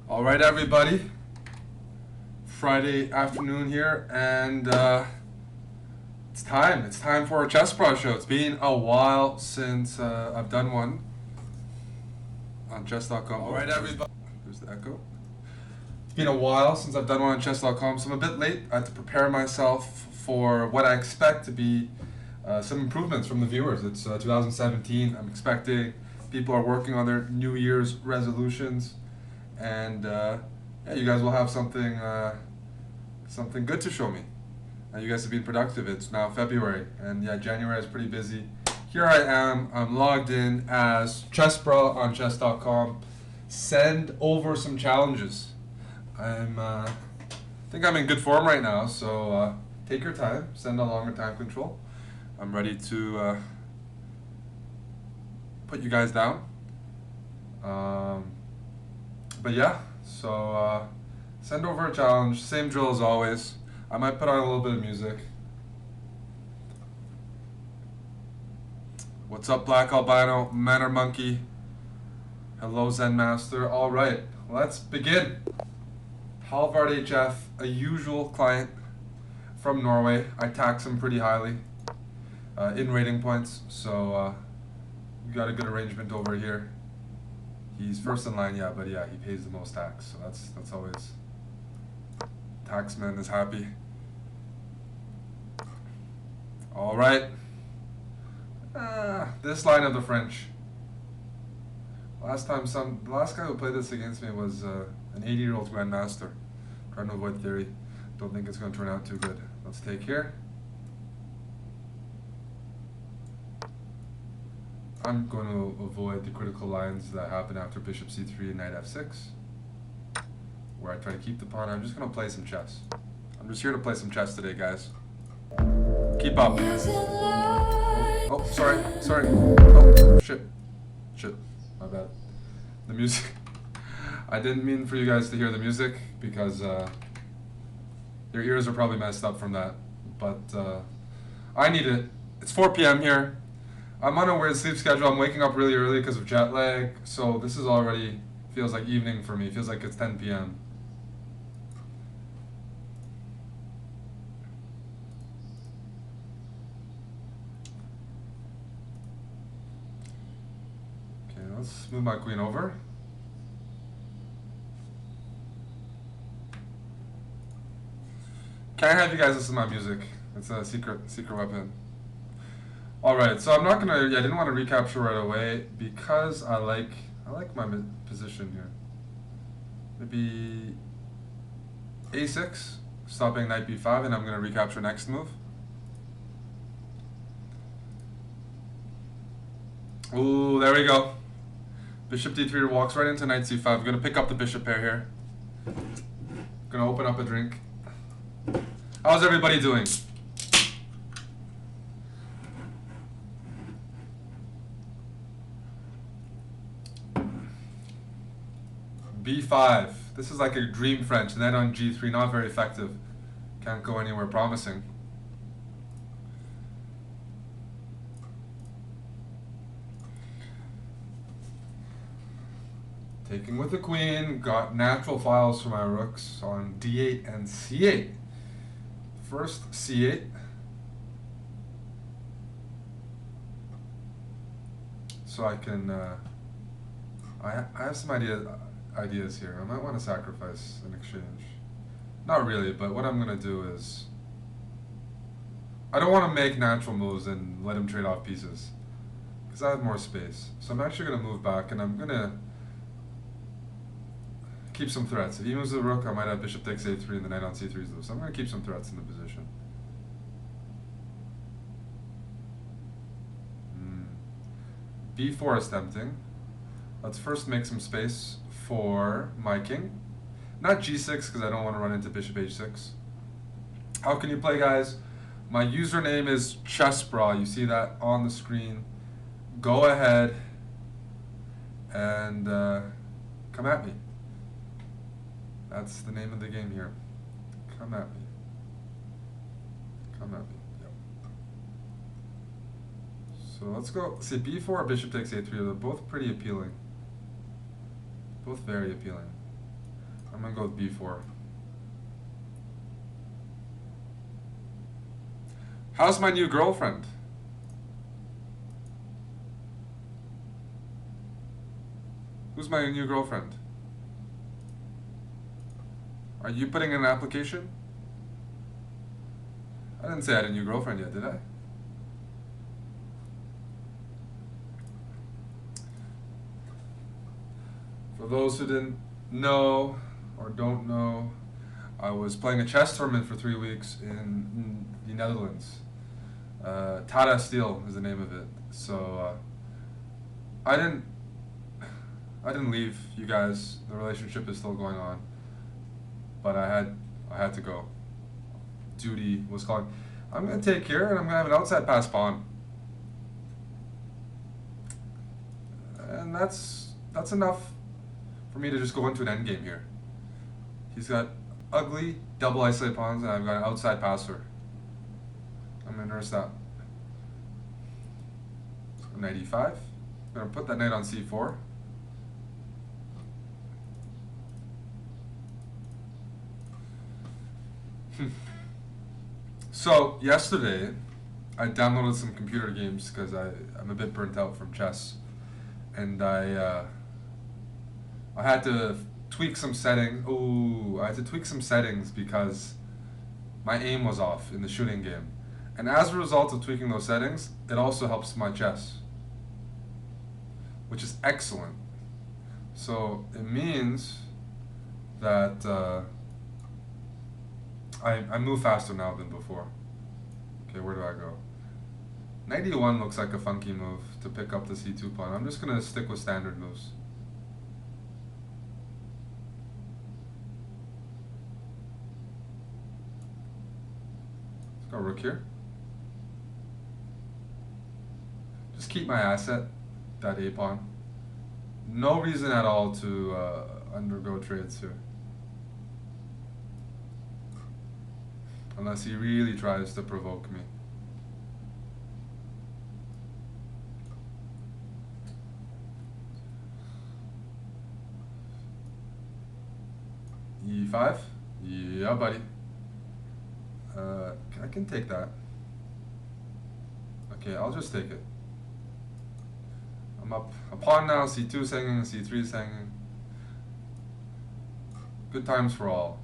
All right, everybody. Friday afternoon here, and it's time. It's time for a CHESSBRAH Show. It's been a while since I've done one on chess.com. All right, everybody. There's the echo. It's been a while since I've done one on chess.com, so I'm a bit late. I had to prepare myself for what I expect to be some improvements from the viewers. It's 2017. I'm expecting people are working on their New Year's resolutions, and yeah, you guys will have something good to show me. You guys have been productive. It's now February, and yeah, January is pretty busy. Here I am. I'm logged in as CHESSBRAH on chess.com. Send over some challenges. I think I'm in good form right now, so take your time. Send a longer time control. I'm ready to put you guys down. But yeah, so send over a challenge. Same drill as always. I might put on a little bit of music. What's up, Black Albino, Manor Monkey? Hello, Zen Master. All right, let's begin. Halvard HF, a usual client from Norway. I tax him pretty highly in rating points, so we got a good arrangement over here. He's first in line, yeah, but yeah, he pays the most tax, so that's always. Taxman is happy. All right. This line of the French. The last guy who played this against me was an 80-year-old grandmaster. Trying to avoid theory. Don't think it's going to turn out too good. Let's take here. I'm going to avoid the critical lines that happen after bishop c3 and knight f6, where I try to keep the pawn. I'm just going to play some chess. I'm just here to play some chess today, guys. Keep up. Oh, sorry. Oh, shit. My bad. The music. I didn't mean for you guys to hear the music because your ears are probably messed up from that. But I need it. It's 4 p.m. here. I'm on a weird sleep schedule. I'm waking up really early because of jet lag. So this is already feels like evening for me. It feels like it's 10 p.m. Let's move my queen over. Can I have you guys listen to my music? It's a secret weapon. Alright, so I'm not gonna, I didn't want to recapture right away because I like my position here. Maybe a6, stopping knight b5, and I'm gonna recapture next move. Ooh, there we go. Bishop d3 walks right into knight c5. I'm gonna pick up the bishop pair here. Gonna open up a drink. How's everybody doing? b5. This is like a dream French. Knight on g3, not very effective. Can't go anywhere promising. Taking with the queen, got natural files for my rooks on d8 and c8. First c8. So I can, I have some ideas here. I might want to sacrifice an exchange. Not really, but what I'm going to do is, I don't want to make natural moves and let him trade off pieces, because I have more space. So I'm actually going to move back, and I'm going to keep some threats. If he moves the rook, I might have bishop takes a3 and the knight on c3 is loose. So I'm going to keep some threats in the position. b4 is tempting. Let's first make some space for my king. Not g6 because I don't want to run into bishop h6. How can you play, guys? My username is CHESSBRAH. You see that on the screen. Go ahead and come at me. That's the name of the game here. Come at me. Come at me. Yep. So let's go. See, b4, bishop takes a3. They're both pretty appealing. Both very appealing. I'm gonna go with b4. How's my new girlfriend? Who's my new girlfriend? Are you putting in an application? I didn't say I had a new girlfriend yet, did I? For those who didn't know or don't know, I was playing a chess tournament for 3 weeks in the Netherlands. Tata Steel is the name of it. So I didn't leave you guys. The relationship is still going on, but I had to go. Duty was calling. I'm gonna take care, and I'm gonna have an outside pass pawn, and that's enough for me to just go into an endgame here. He's got ugly double isolated pawns, and I've got an outside passer. I'm gonna nurse that. So knight e5. I'm gonna put that knight on c4. So yesterday, I downloaded some computer games because I'm a bit burnt out from chess, and I had to tweak some settings. I had to tweak some settings because my aim was off in the shooting game, and as a result of tweaking those settings, it also helps my chess, which is excellent. So it means that I move faster now than before. Okay, where do I go? Knight e1 looks like a funky move to pick up the c2 pawn. I'm just going to stick with standard moves. Let's go rook here. Just keep my asset, that a pawn. No reason at all to undergo trades here. Unless he really tries to provoke me. e5? Yeah, buddy. I can take that. Okay, I'll just take it. I'm up a pawn now, c2 is hanging, c3 is hanging. Good times for all.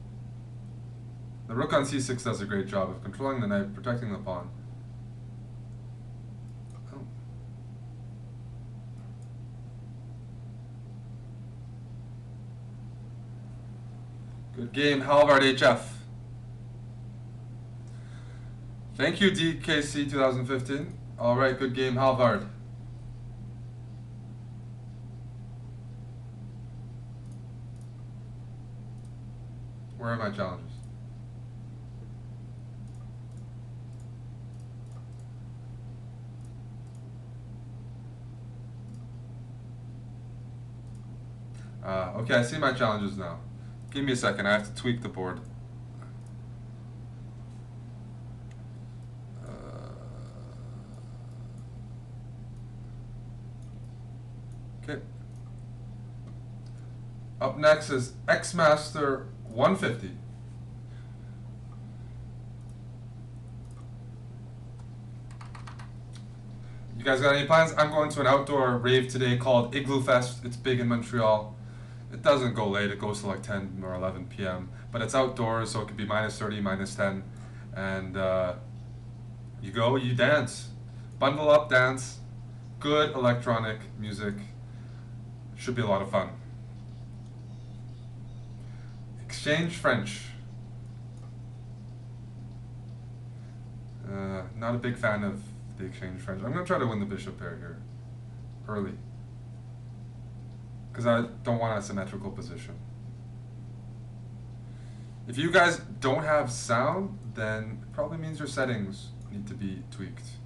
The rook on c6 does a great job of controlling the knight, protecting the pawn. Oh. Good game, Halvard HF. Thank you, DKC 2015. All right, good game, Halvard. Where are my challenges? Okay, I see my challenges now. Give me a second, I have to tweak the board. Okay. Up next is X-Master 150. You guys got any plans? I'm going to an outdoor rave today called Igloo Fest. It's big in Montreal. It doesn't go late, it goes to like 10 or 11 p.m. But it's outdoors, so it could be -30, -10. And you go, you dance. Bundle up, dance. Good electronic music. Should be a lot of fun. Exchange French. Not a big fan of the exchange French. I'm going to try to win the bishop pair here. Early. Because I don't want a symmetrical position. If you guys don't have sound, then it probably means your settings need to be tweaked.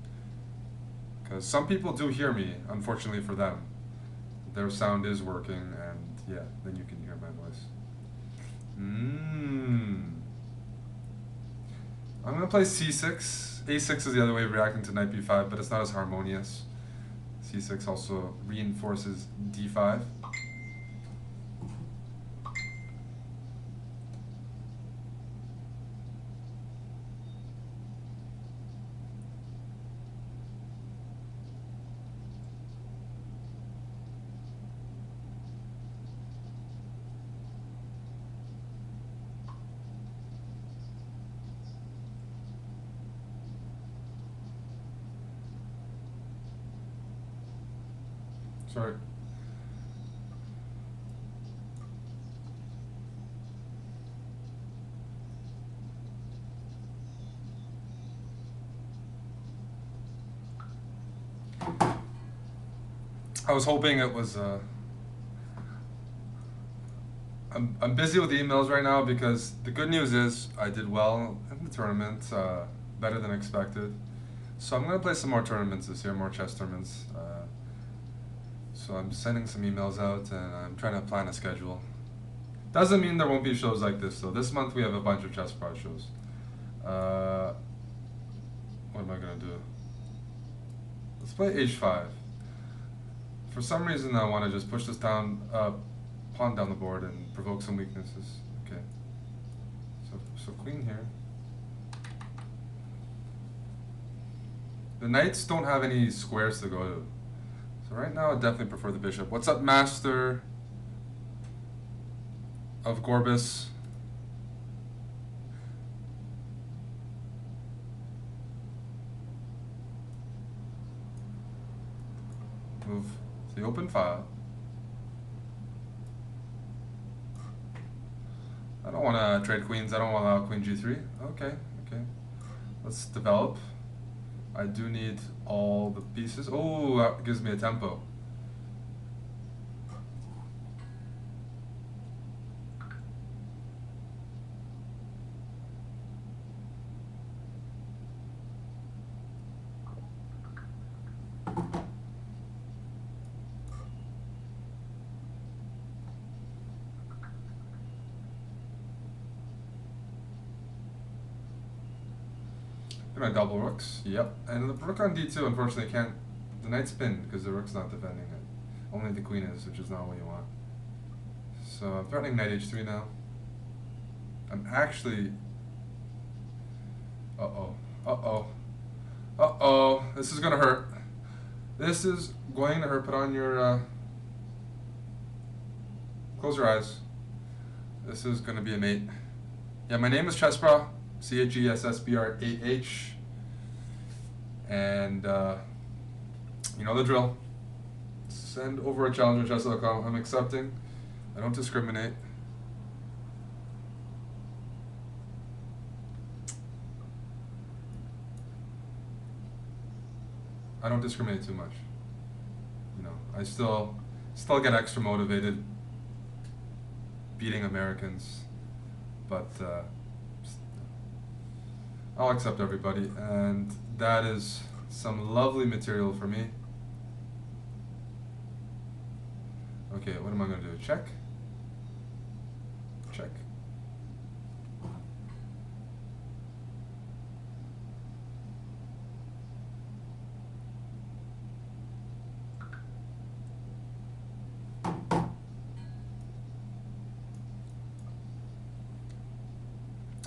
Because some people do hear me, unfortunately for them. Their sound is working, and yeah, then you can hear my voice. I'm going to play c6. a6 is the other way of reacting to knight b5, but it's not as harmonious. c6 also reinforces d5. Sorry. I was hoping it was. I'm busy with emails right now because the good news is I did well in the tournament, better than expected. So I'm gonna play some more tournaments this year, more chess tournaments. So I'm sending some emails out and I'm trying to plan a schedule. Doesn't mean there won't be shows like this though. This month we have a bunch of CHESSBRAH shows. What am I gonna do? Let's play h5. For some reason I want to just push this down, pawn down the board and provoke some weaknesses. Okay. So queen here. The knights don't have any squares to go to. So right now I definitely prefer the bishop. What's up, Master of Gorbis? Move to the open file. I don't want to trade queens. I don't want to allow queen g3. Okay. Let's develop. I do need all the pieces. Oh, that gives me a tempo. My double rooks, yep. And the rook on d2, unfortunately, can't. The knight's pinned because the rook's not defending it. Only the queen is, which is not what you want. So I'm threatening knight h3 now. I'm actually. This is gonna hurt. This is going to hurt. Put on your. Close your eyes. This is gonna be a mate. Yeah, my name is CHESSBRAH. CHESSBRAH, and you know the drill. Send over a challenge on chess.com. I'm accepting. I don't discriminate. I don't discriminate too much. You know, I still get extra motivated beating Americans, but. I'll accept everybody, and that is some lovely material for me. Okay, what am I going to do? Check? Check.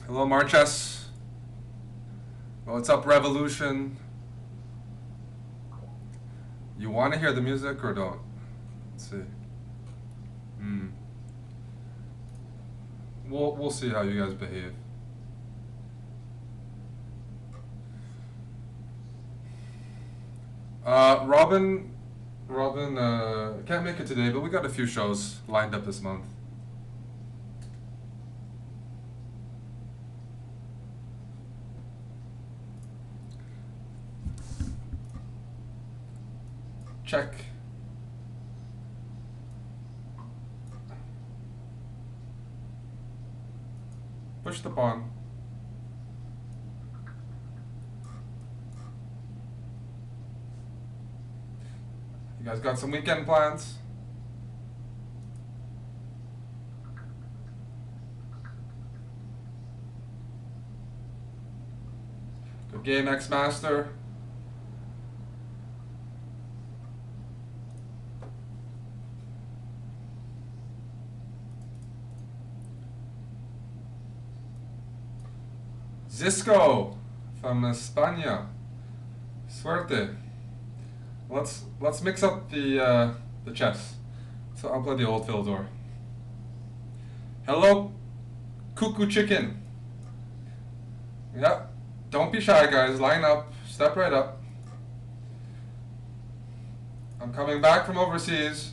Hello, Marches. What's up, Revolution? You want to hear the music or don't? Let's see. We'll see how you guys behave. Robin can't make it today, but we got a few shows lined up this month. Check. Push the pawn. You guys got some weekend plans? Good game, X-Master. Zisco from España. Suerte. Let's mix up the chess. So I'll play the old Philidor. Hello, Cuckoo Chicken. Yeah, don't be shy, guys. Line up. Step right up. I'm coming back from overseas,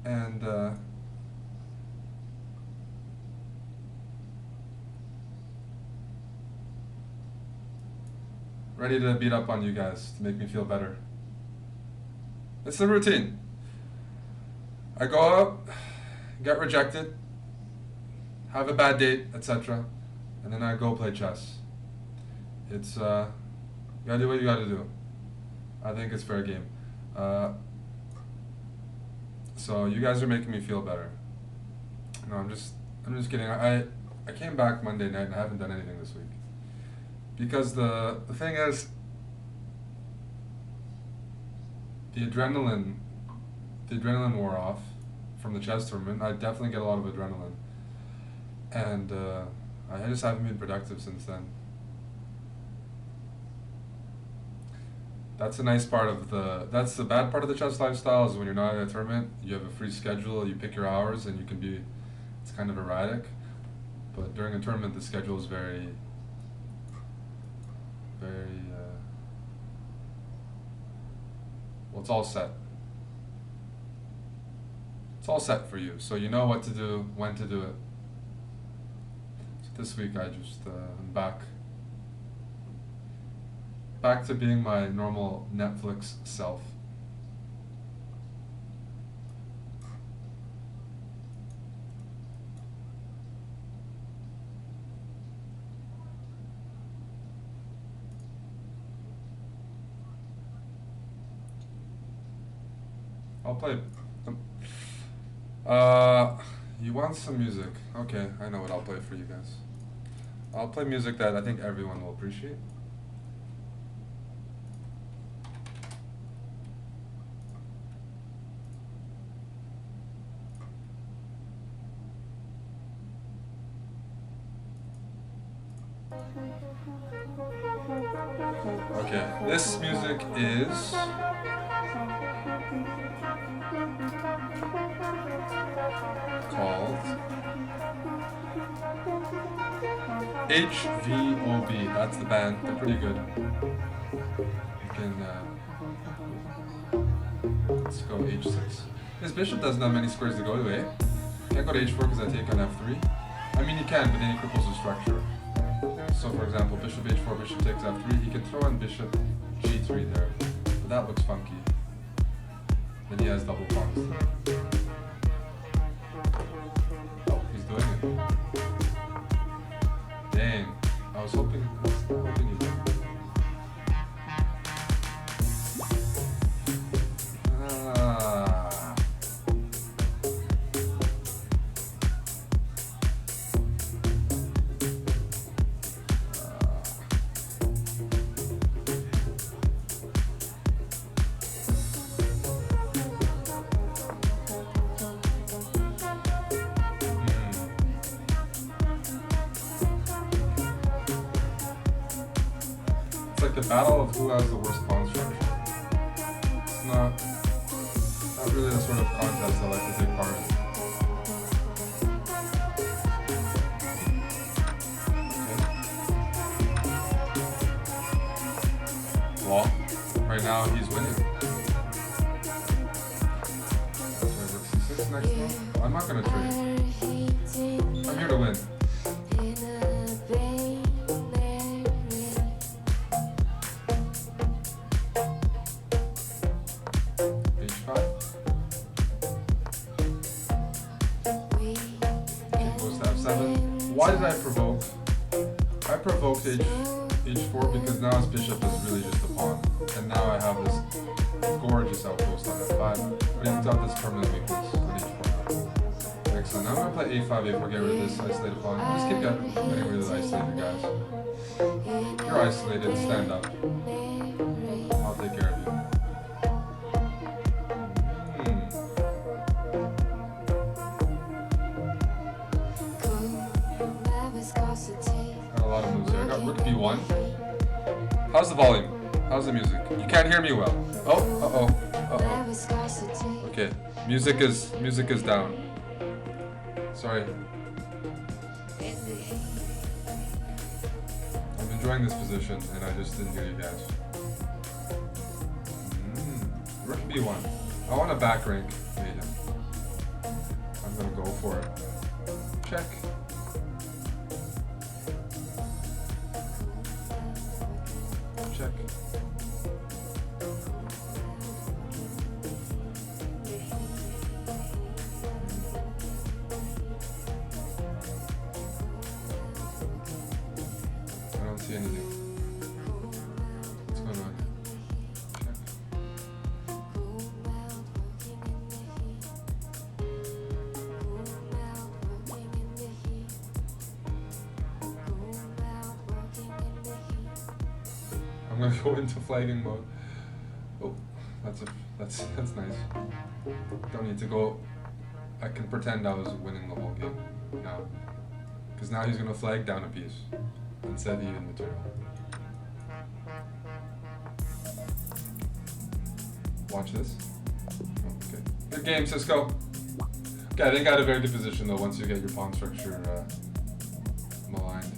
and ready to beat up on you guys to make me feel better. It's the routine. I go out, get rejected, have a bad date, etc., and then I go play chess. It's you gotta do what you gotta do. I think it's fair game. So you guys are making me feel better. No, I'm just kidding. I came back Monday night and I haven't done anything this week. Because the thing is, the adrenaline wore off from the chess tournament. I definitely get a lot of adrenaline. And I just haven't been productive since then. That's a nice part of that's the bad part of the chess lifestyle, is when you're not at a tournament, you have a free schedule, you pick your hours, and you can be, it's kind of erratic. But during a tournament, the schedule is very, well, it's all set. It's all set for you, so you know what to do, when to do it. So this week I just, I'm back to being my normal Netflix self. I'll play. You want some music? Okay, I know what I'll play for you guys. I'll play music that I think everyone will appreciate. Okay, this music is called HVOB. That's the band. They're pretty good. You can let's go H6. This bishop doesn't have many squares to go to, eh? Can't go to H4 because I take on F3. I mean, you can, but then he cripples the structure. So, for example, bishop H4, bishop takes F3. He can throw in bishop G3 there, but that looks funky. Then he has double pawns. Oh, he's doing it. Dang, I was hoping he did. Like the battle of who has the worst pawn structure. It's not really the sort of contest I like to take part in. Okay. Well, right now he's winning. Rook C6 next move. I'm not gonna trade. I'm here to win. Why did I provoke? I provoked H4 because now his bishop is really just a pawn. And now I have this gorgeous outpost on F5. But he got this permanent weakness on H4. Excellent. Now I'm going to play A5, A4, get rid of this isolated pawn. Just keep getting rid of the isolated guys. You're isolated, stand up. I'll take care of you. Got a lot of moves there. I got Rook B1. How's the volume? How's the music? You can't hear me well. Oh, uh-oh. Okay, music is down. Sorry. I'm enjoying this position and I just didn't hear you guys. Rook B1. I want a back rank mate him. I'm gonna go for it. Check. Check. I don't see anything. What's going on? Check. I'm gonna go into flagging mode. Oh, that's nice. Don't need to go. I can pretend I was winning the whole game now, because now he's gonna flag down a piece instead of even material. Watch this. Oh, okay. Good game, Cisco. Okay, I think I had a very good position though once you get your pawn structure maligned.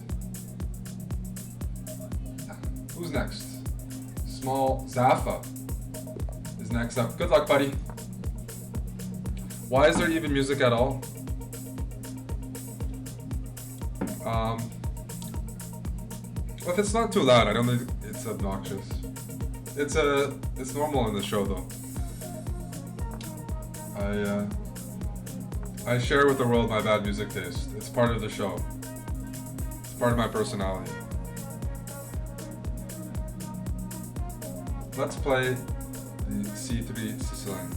Who's next? Small Zaffa is next up. Good luck, buddy. Why is there even music at all? If it's not too loud, I don't think it's obnoxious. It's normal in the show though. I share with the world my bad music taste. It's part of the show. It's part of my personality. Let's play the C3 Sicilian.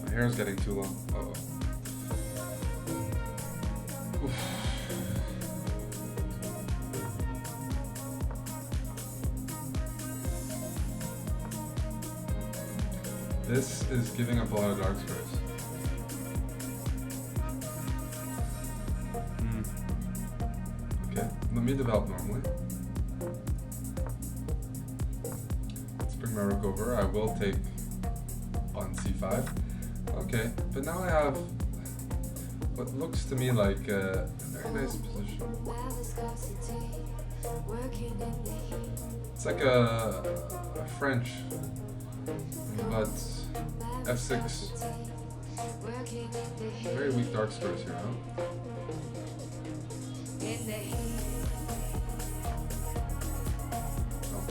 My hair is getting too long. Uh-oh. Oof. This is giving up a lot of dark squares. Let me develop normally. Let's bring my rook over. I will take on c5. Okay, but now I have what looks to me like a very nice position. It's like a French, but f6. Very weak dark squares here, huh?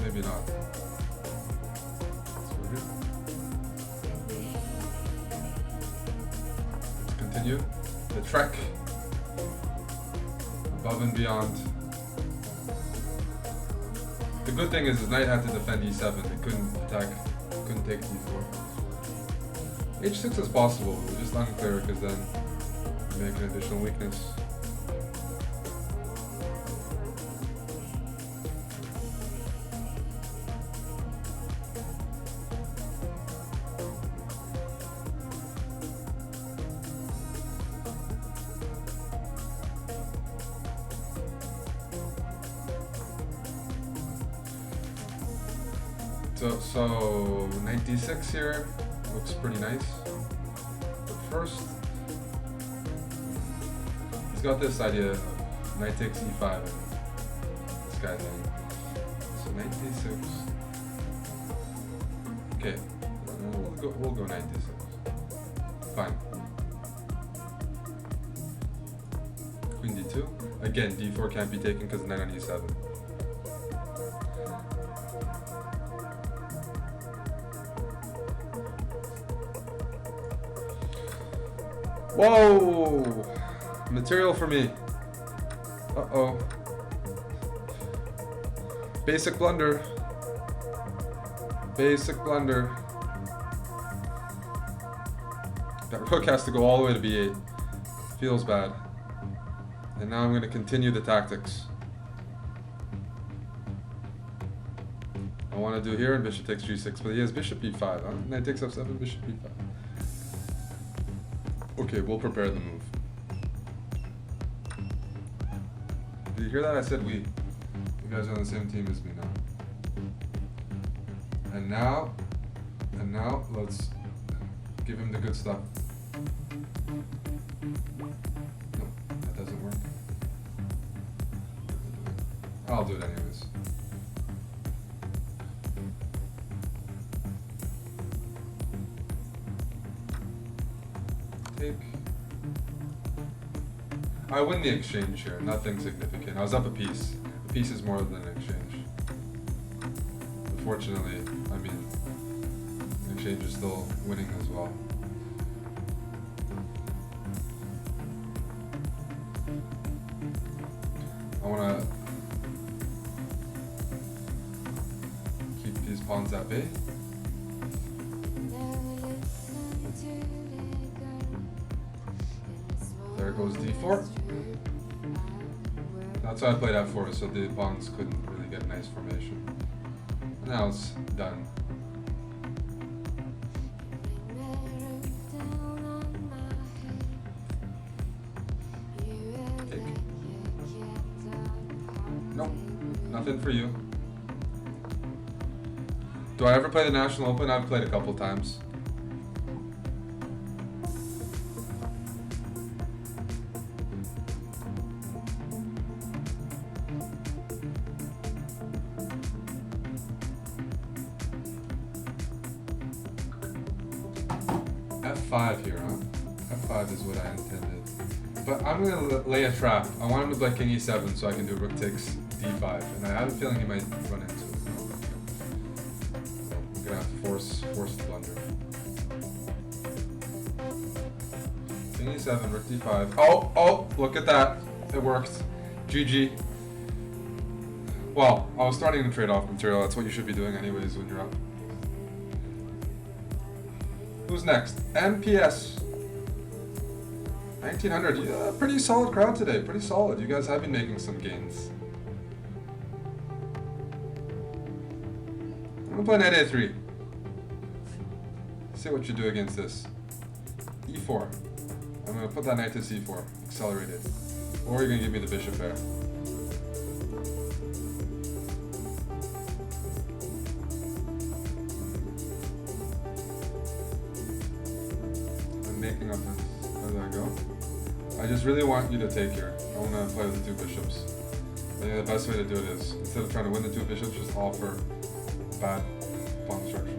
Maybe not. Let's continue the trek above and beyond. The good thing is his knight had to defend e7. It couldn't attack, couldn't take d4. h6 is possible, it's just unclear because then you make an additional weakness. So knight d6 here looks pretty nice. But first, he's got this idea of knight takes e5 and this guy's in. So knight d6. Okay, we'll go knight d6. Fine. Queen d2. Again, d4 can't be taken because knight on e7. Whoa! Material for me. Uh-oh. Basic blunder. Basic blunder. That rook has to go all the way to b8. Feels bad. And now I'm going to continue the tactics. I want to do here, and bishop takes g6, but he has bishop e5. Huh? Knight takes f7, bishop e5. Okay, we'll prepare the move. Did you hear that? I said we. You guys are on the same team as me now. And now, let's give him the good stuff. No, that doesn't work. I'll do it anyways. Take. I win the exchange here, nothing significant. I was up a piece. A piece is more than an exchange. Unfortunately, I mean, the exchange is still winning as well. I want to keep these pawns at bay. There goes d4. That's why I played f4, so the pawns couldn't really get a nice formation. Now it's done. Take. Nope, nothing for you. Do I ever play the National Open? I've played a couple times. F5 here, huh? F5 is what I intended. But I'm going to lay a trap. I want him to play king e7 so I can do rook takes d5. And I have a feeling he might run into it. I'm going to have to force the blunder. King e7, rook d5. Oh, look at that. It worked. GG. Well, I was starting to trade off material. That's what you should be doing anyways when you're up. Who's next? MPS. 1900. Yeah, pretty solid crowd today. Pretty solid. You guys have been making some gains. I'm gonna play knight a3. See what you do against this. e4. I'm gonna put that knight to c4. Accelerated. Or you're gonna give me the bishop there. Making up this. Where did I go? I just really want you to take here. I want to play with the two bishops. I think the best way to do it is, instead of trying to win the two bishops, just offer bad pawn structure.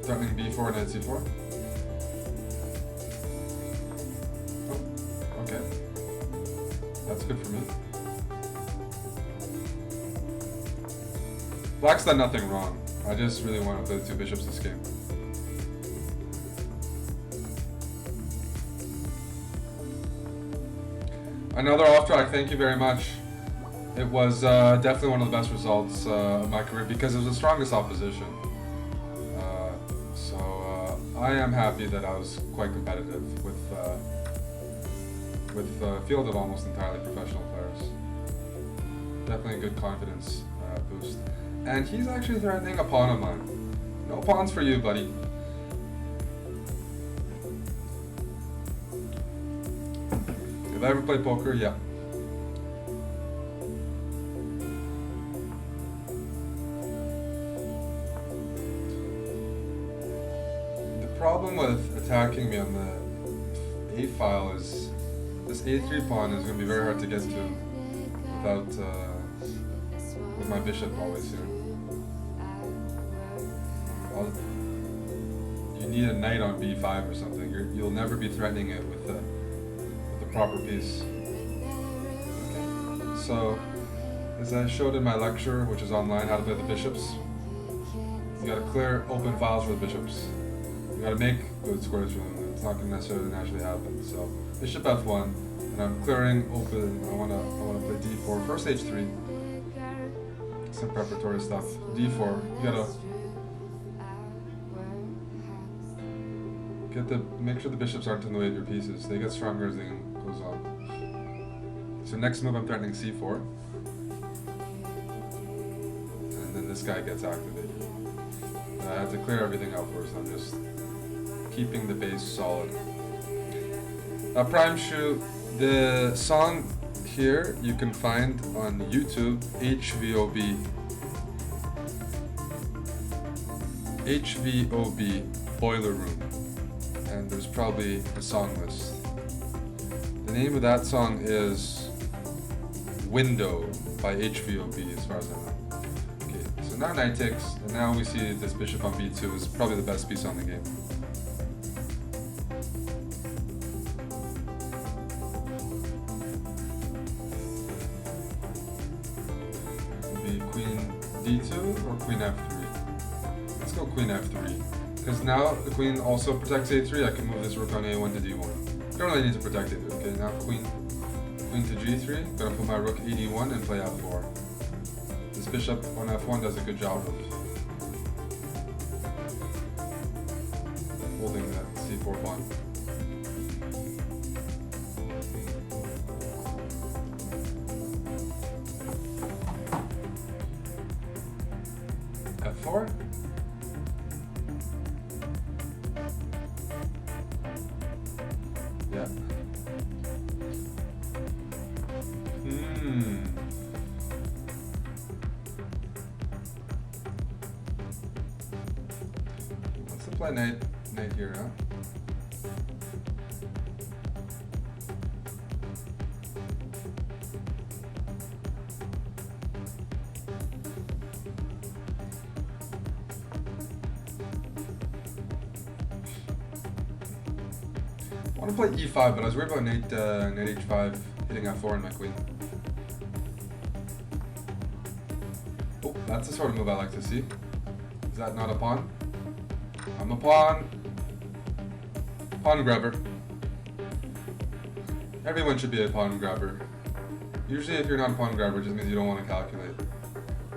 Threatening b4 and c4. Oh, okay. That's good for me. Black's done nothing wrong. I just really want to play the two bishops this game. Another off track, thank you very much. It was definitely one of the best results of my career because it was the strongest opposition. So I am happy that I was quite competitive with a field of almost entirely professional players. Definitely a good confidence boost. And he's actually threatening a pawn of mine. No pawns for you, buddy. Have I ever played poker? Yeah. The problem with attacking me on the A file is this A3 pawn is going to be very hard to get to without with my bishop always here. You need a knight on b5 or something. You'll never be threatening it with the proper piece. Okay. So, as I showed in my lecture, which is online, how to play the bishops, you got to clear open files for the bishops. You got to make good squares for them. It's not going to necessarily naturally happen. So, bishop f1, and I'm clearing open. I want to play d4. First h3. Some preparatory stuff. d4. You gotta make sure the bishops aren't in the way of your pieces. They get stronger as the game goes on. So next move I'm threatening c4. And then this guy gets activated. I have to clear everything out first. I'm just keeping the base solid. Prime Shoe, the song here you can find on YouTube, HVOB Boiler Room. And there's probably a song list The name of that song is Window by HVOB, as far as I know. Okay, so now knight takes, and now we see this bishop on b2 is probably the best piece on the game. Maybe queen d2 or queen f3. Let's go queen f3. Because now the queen also protects a3, I can move this rook on a1 to d1. Don't really need to protect it. Okay, now queen to g3. Gonna put my rook e1 and play f4. This bishop on f1 does a good job of holding that c4 pawn. f4. Yeah. Let's play knight here, huh? I want to play e5, but I was worried about knight h5 hitting f4 and my queen. Oh, that's the sort of move I like to see. Is that not a pawn? I'm a pawn. Pawn grabber. Everyone should be a pawn grabber. Usually if you're not a pawn grabber, it just means you don't want to calculate.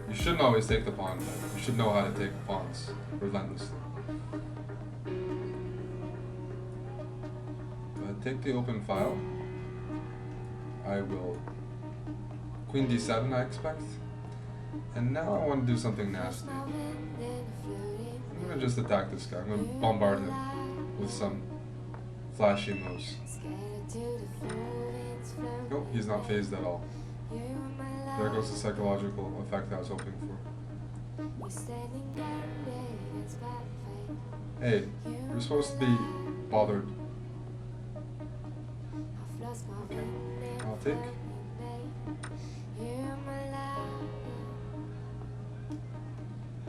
You shouldn't always take the pawn, but you should know how to take pawns relentlessly. Take the open file. I will queen d7, I expect. And now I want to do something nasty. I'm going to just attack this guy. I'm going to bombard him with some flashy moves. Nope, he's not phased at all. There goes the psychological effect I was hoping for. Hey, you're supposed to be bothered. Okay, I'll take.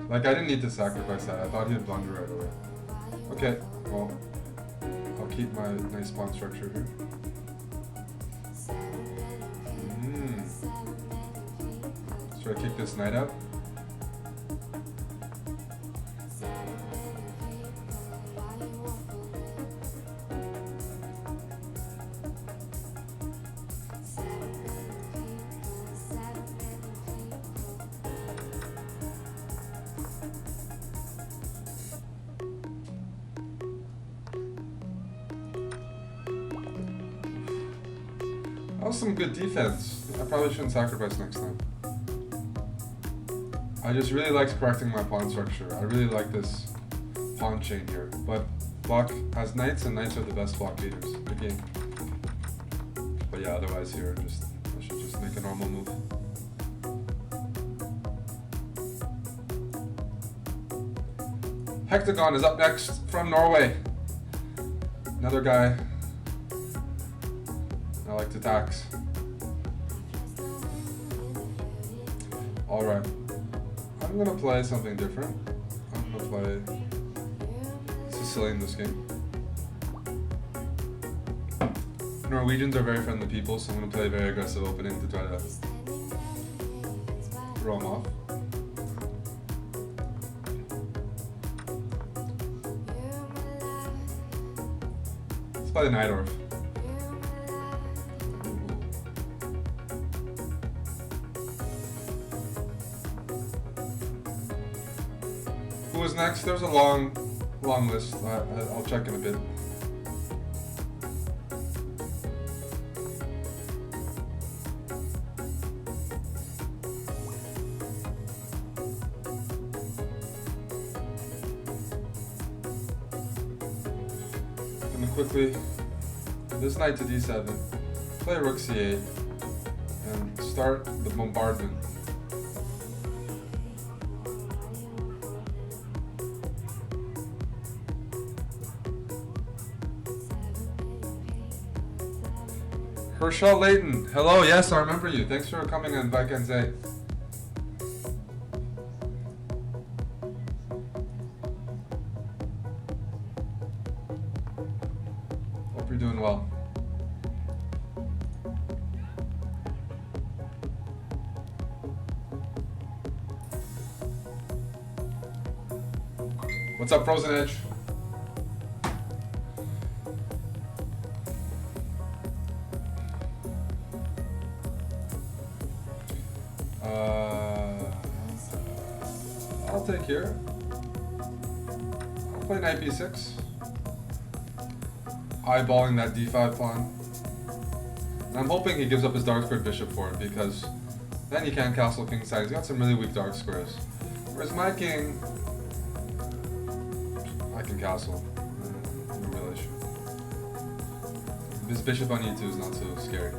Like, I didn't need to sacrifice that. I thought he'd blunder right away. Okay, well, I'll keep my nice pawn structure here. Should I kick this knight out? That was some good defense. I probably shouldn't sacrifice next time. I just really liked correcting my pawn structure. I really like this pawn chain here. But block has knights, and knights are the best block leaders in the game. But yeah, otherwise here, I should just make a normal move. Hectagon is up next from Norway. Another guy I like to tax. Alright. I'm gonna play something different. I'm gonna play Sicilian this game. Norwegians are very friendly people, so I'm gonna play a very aggressive opening to try to throw them off. Let's play the Najdorf. Who was next? There's a long list. I'll check in a bit. Gonna quickly this knight to d7, play rook c8, and start the bombardment. Herschel Layton. Hello, yes, I remember you. Thanks for coming on Vaikenze. Hope you're doing well. What's up, Frozen Edge? I'll take here. I'll play knight b6. Eyeballing that d5 pawn. And I'm hoping he gives up his dark squared bishop for it, because then he can't castle king side. He's got some really weak dark squares. Whereas my king, I can castle. No real issue. This bishop on e2 is not so scary.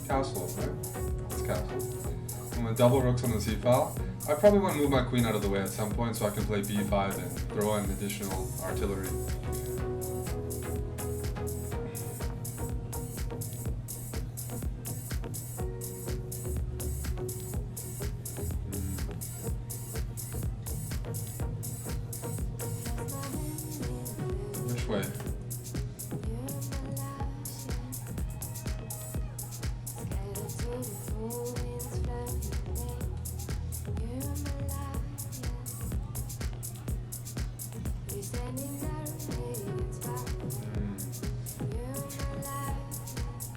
Castle, right? It's castle. I'm gonna double rooks on the c file. I probably want to move my queen out of the way at some point so I can play b5 and throw in additional artillery. Which way?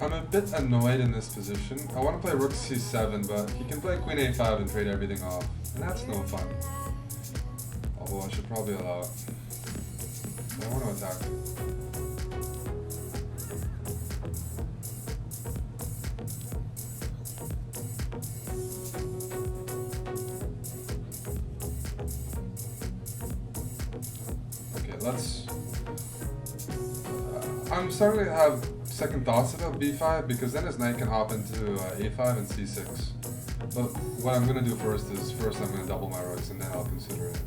I'm a bit annoyed in this position. I want to play rook c7, but he can play queen a5 and trade everything off, and that's no fun. Although I should probably allow it. But I want to attack him. Okay, let's... I'm starting to have second thoughts about b5 because then his knight can hop into a5 and c6. But what I'm going to do first I'm going to double my rooks and then I'll consider it.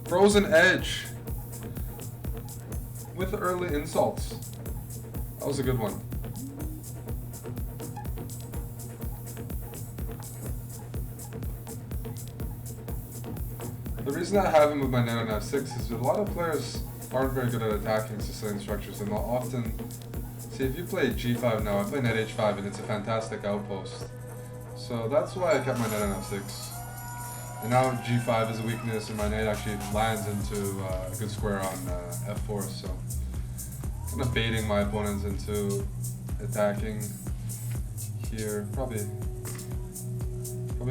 Frozen Edge with early insults. That was a good one. The reason I have him with my knight on f6 is that a lot of players aren't very good at attacking Sicilian structures, and they'll often see if you play g5 now. I play knight h5 and it's a fantastic outpost. So that's why I kept my knight on f6. And now g5 is a weakness, and my knight actually lands into a good square on f4, so kind of baiting my opponents into attacking here. Probably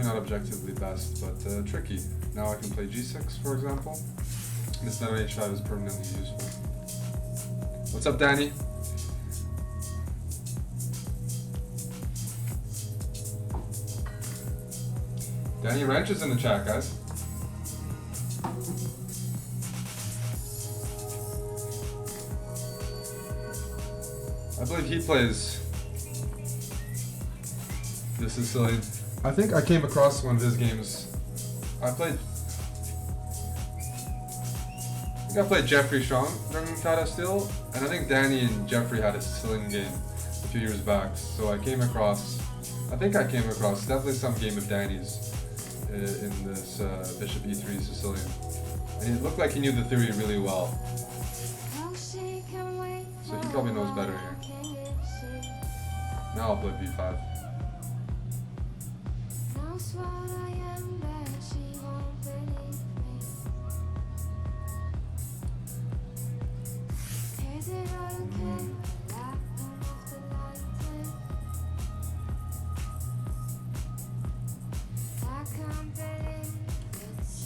not objectively best, but tricky. Now I can play g6, for example. This knight on h5 is permanently useful. What's up, Danny? Danny Ranch is in the chat, guys. I believe he plays the Sicilian. I think I came across one of his games. I think I played Jeffrey Strong during Tata Steel, and I think Danny and Jeffrey had a Sicilian game a few years back. So I came across definitely some game of Danny's in this Bishop E3 Sicilian. And it looked like he knew the theory really well. So he probably knows better here. Now I'll play B5.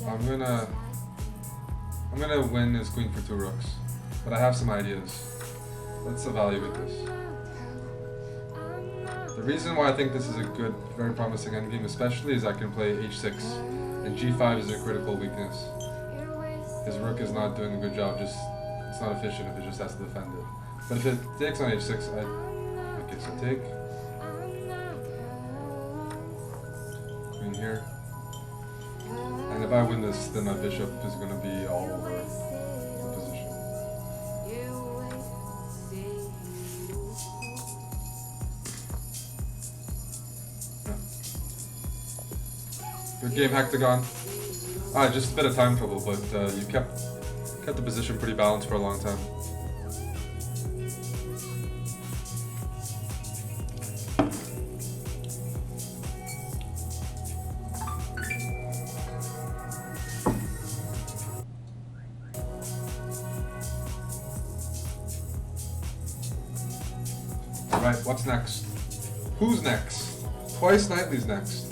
I'm gonna win his queen for 2 rooks, but I have some ideas. Let's evaluate this. The reason why I think this is a good, very promising endgame especially is I can play h6, and g5 is a critical weakness. His rook is not doing a good job, it's not efficient if it just has to defend it. But if it takes on h6, I guess I take. Queen here. And if I win this, then my bishop is going to be all over the position. Yeah. Good game, Hectagon. Just a bit of time trouble, but you kept the position pretty balanced for a long time. Alright, what's next? Who's next? Twice Nightly's next.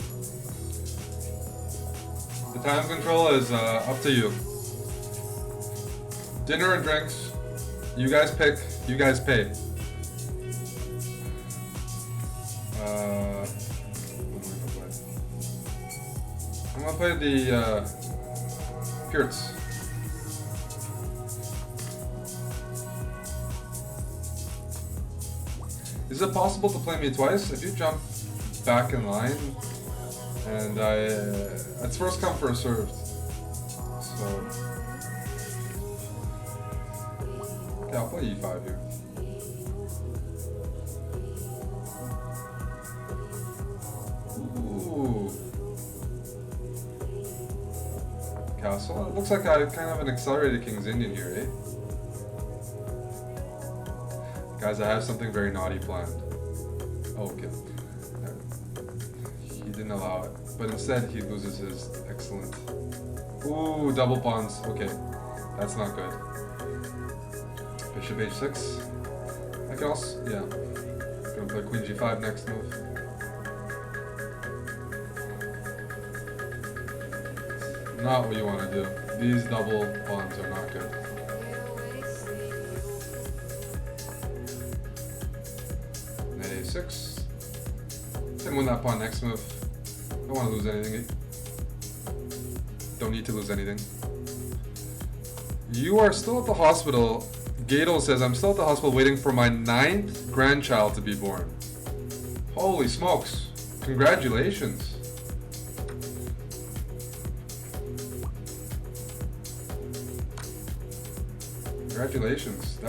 The time control is up to you. Dinner and drinks. You guys pick, you guys pay. I'm gonna play the Pirts. Is it possible to play me twice? If you jump back in line, and it's first come first served. So, okay, I'll play e5 here. Ooh, castle. It looks like I kind of have an accelerated King's Indian here, eh? Guys, I have something very naughty planned. Oh, okay. He didn't allow it. But instead, he loses his excellent... Ooh, double pawns. Okay. That's not good. Bishop h6. I can also... Yeah. I'm gonna play queen g5 next move. Not what you want to do. These double pawns are not good. a6. Can win that pawn next move. Don't want to lose anything. Don't need to lose anything. You are still at the hospital. Gadel says, I'm still at the hospital waiting for my 9th grandchild to be born. Holy smokes. Congratulations. Congratulations.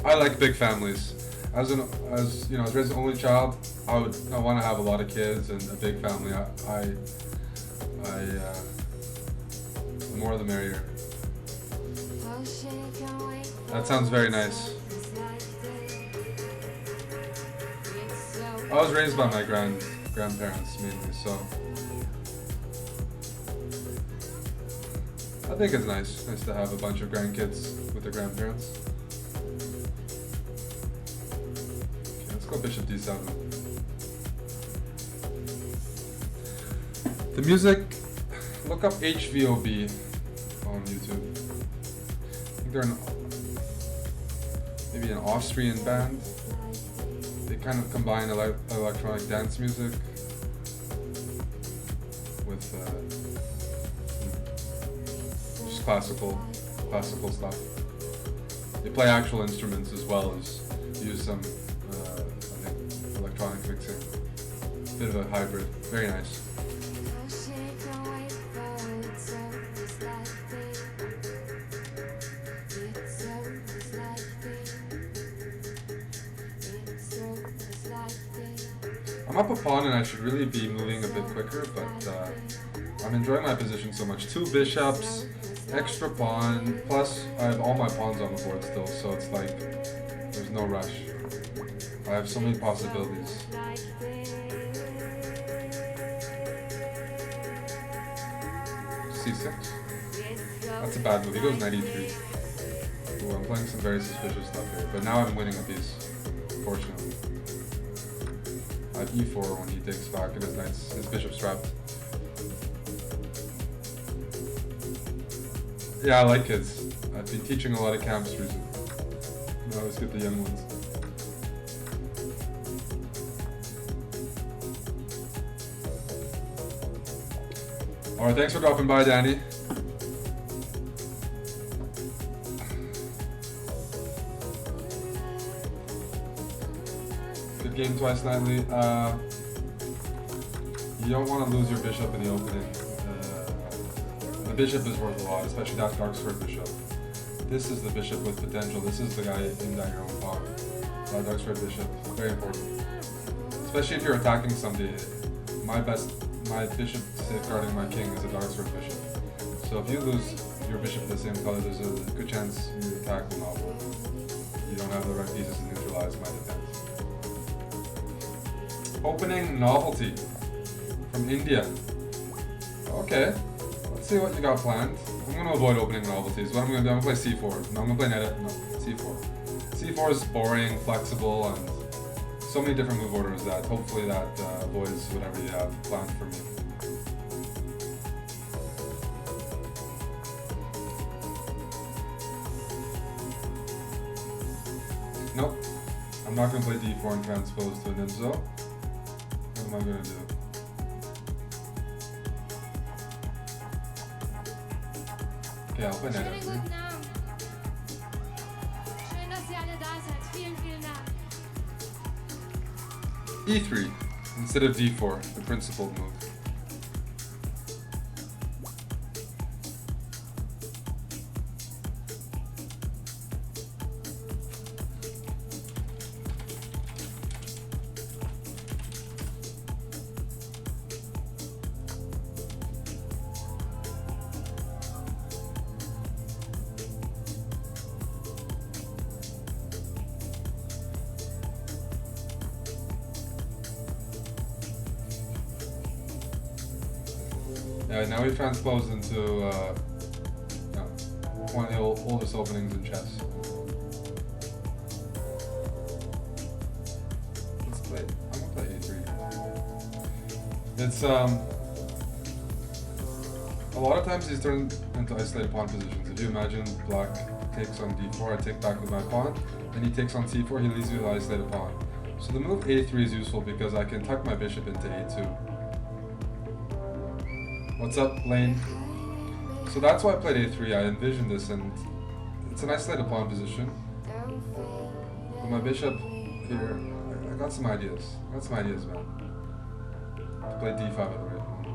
I like big families. As you know, as an only child, I want to have a lot of kids and a big family. The more the merrier. That sounds very nice. I was raised by my grandparents mainly, so I think it's nice to have a bunch of grandkids with their grandparents. Bishop d7. The music, look up HVOB on YouTube. I think they're maybe an Austrian band. They kind of combine electronic dance music with just classical stuff. They play actual instruments as well as use some electronic mixing. Bit of a hybrid. Very nice. I'm up a pawn and I should really be moving a bit quicker, but I'm enjoying my position so much. 2 bishops, extra pawn, plus I have all my pawns on the board still, so it's like there's no rush. I have so many possibilities. C6. That's a bad move. He goes 93. Ooh, I'm playing some very suspicious stuff here, but now I'm winning a piece, fortunately. I have e4 when he takes back and his bishop's trapped. Yeah, I like kids. I've been teaching a lot of camps recently. I always get the young ones. Alright, thanks for dropping by, Danny. Good game twice nightly. You don't want to lose your bishop in the opening. The bishop is worth a lot, especially that dark square bishop. This is the bishop with potential. This is the guy aimed at your own pawn. That dark square bishop, very important. Especially if you're attacking somebody. My bishop safeguarding my king is a dark square bishop. So if you lose your bishop of the same color, there's a good chance your attack will not work. You don't have the right pieces to neutralize my defense. Opening novelty from India. Okay, let's see what you got planned. I'm going to avoid opening novelties. What I'm going to do, I'm going to play c4. No, I'm going to play net. No, c4. c4 is boring, flexible, and so many different move orders that hopefully that avoids whatever you have planned for me. Nope. I'm not going to play d4 and transpose to an IMSO. What am I going to do? Okay, I'll play knight f3. e3 instead of d4, the principled move. Yeah, now we've transposed into one of the oldest openings in chess. Let's play. I'm gonna play a3. It's a lot of times he's turned into isolated pawn positions. If you imagine black takes on d4, I take back with my pawn, and he takes on c4, he leaves me with an isolated pawn. So the move a3 is useful because I can tuck my bishop into a2. What's up, Lane? So that's why I played a3. I envisioned this, and it's an isolated pawn position. With my bishop here, I got some ideas. I got some ideas, man. To play d5 at the right moment.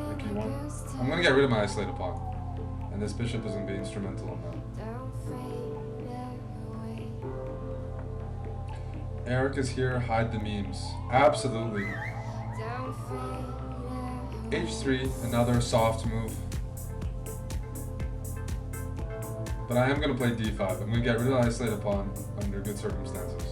Like e1. I'm gonna get rid of my isolated pawn, and this bishop is gonna be instrumental in that. Eric is here. Hide the memes. Absolutely. h3, another soft move. But I am going to play d5. I'm going to get rid of the isolated pawn under good circumstances.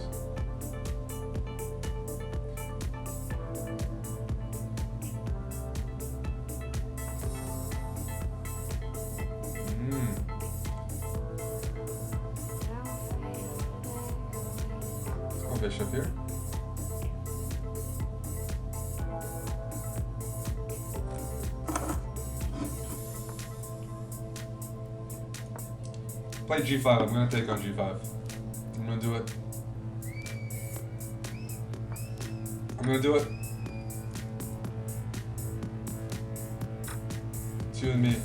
Let's go bishop here. Play g5. I'm going to take on g5. I'm going to do it. I'm going to do it. It's you and me.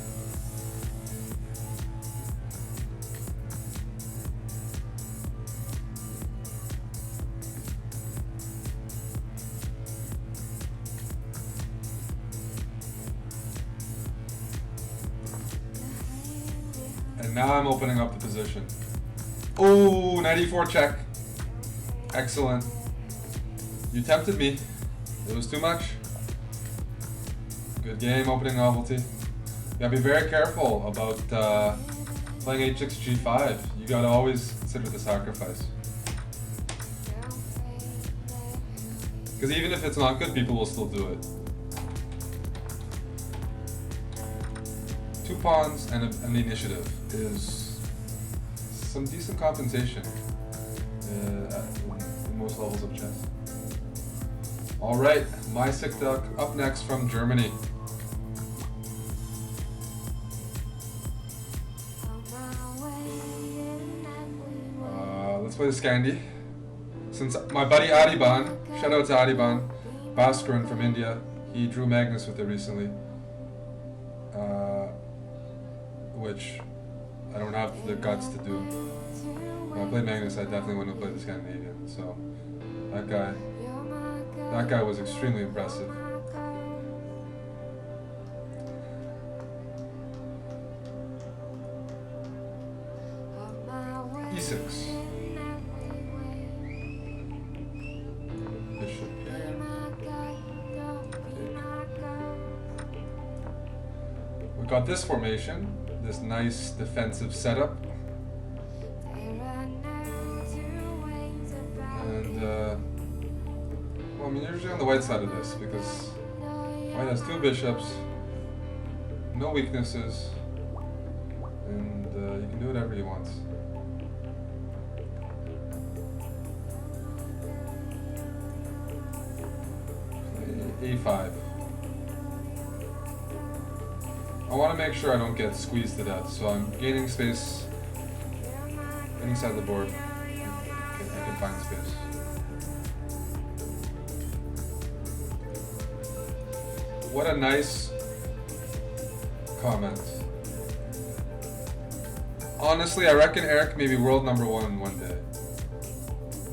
And now I'm opening up the position. Oh, knight e4 check. Excellent. You tempted me. It was too much. Good game, opening novelty. You gotta be very careful about playing h6 g5. You gotta always consider the sacrifice. Because even if it's not good, people will still do it. Two pawns and the initiative is some decent compensation in most levels of chess. Alright, my Sick Duck up next from Germany. Let's play the Scandi. Since my buddy Adiban, shout out to Adiban, Bhaskaran from India, he drew Magnus with it recently. Which I don't have the guts to do. When I played Magnus, I definitely wouldn't have played the Scandinavian. So that guy was extremely impressive. E6. Bishop here. We got this formation, this nice defensive setup. And, well, I mean, usually on the white side of this, because white has two bishops, no weaknesses, and you can do whatever you want. A5. I want to make sure I don't get squeezed to death, so I'm gaining space inside the board. I can find space. What a nice comment. Honestly, I reckon Eric may be world number one day.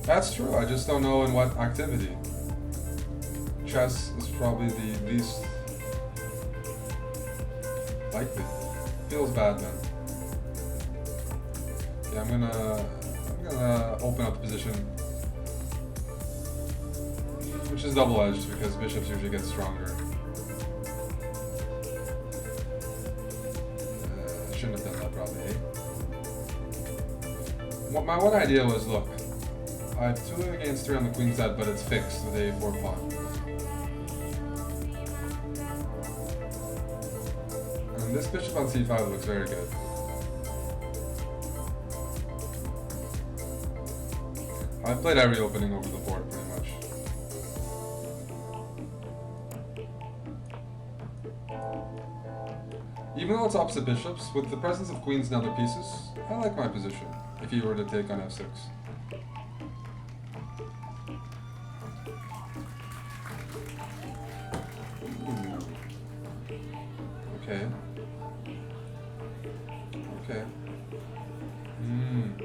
That's true, I just don't know in what activity. Chess is probably the least likely. Feels bad, man. Yeah, I'm gonna open up the position, which is double-edged because bishops usually get stronger. I shouldn't have done that probably. My one idea was, look, I have 2 against 3 on the queen side, but it's fixed with a 4 pawn. And this bishop on c5 looks very good. I've played every opening over the board pretty much. Even though it's opposite bishops, with the presence of queens and other pieces, I like my position if you were to take on f6. Okay. Okay. I'm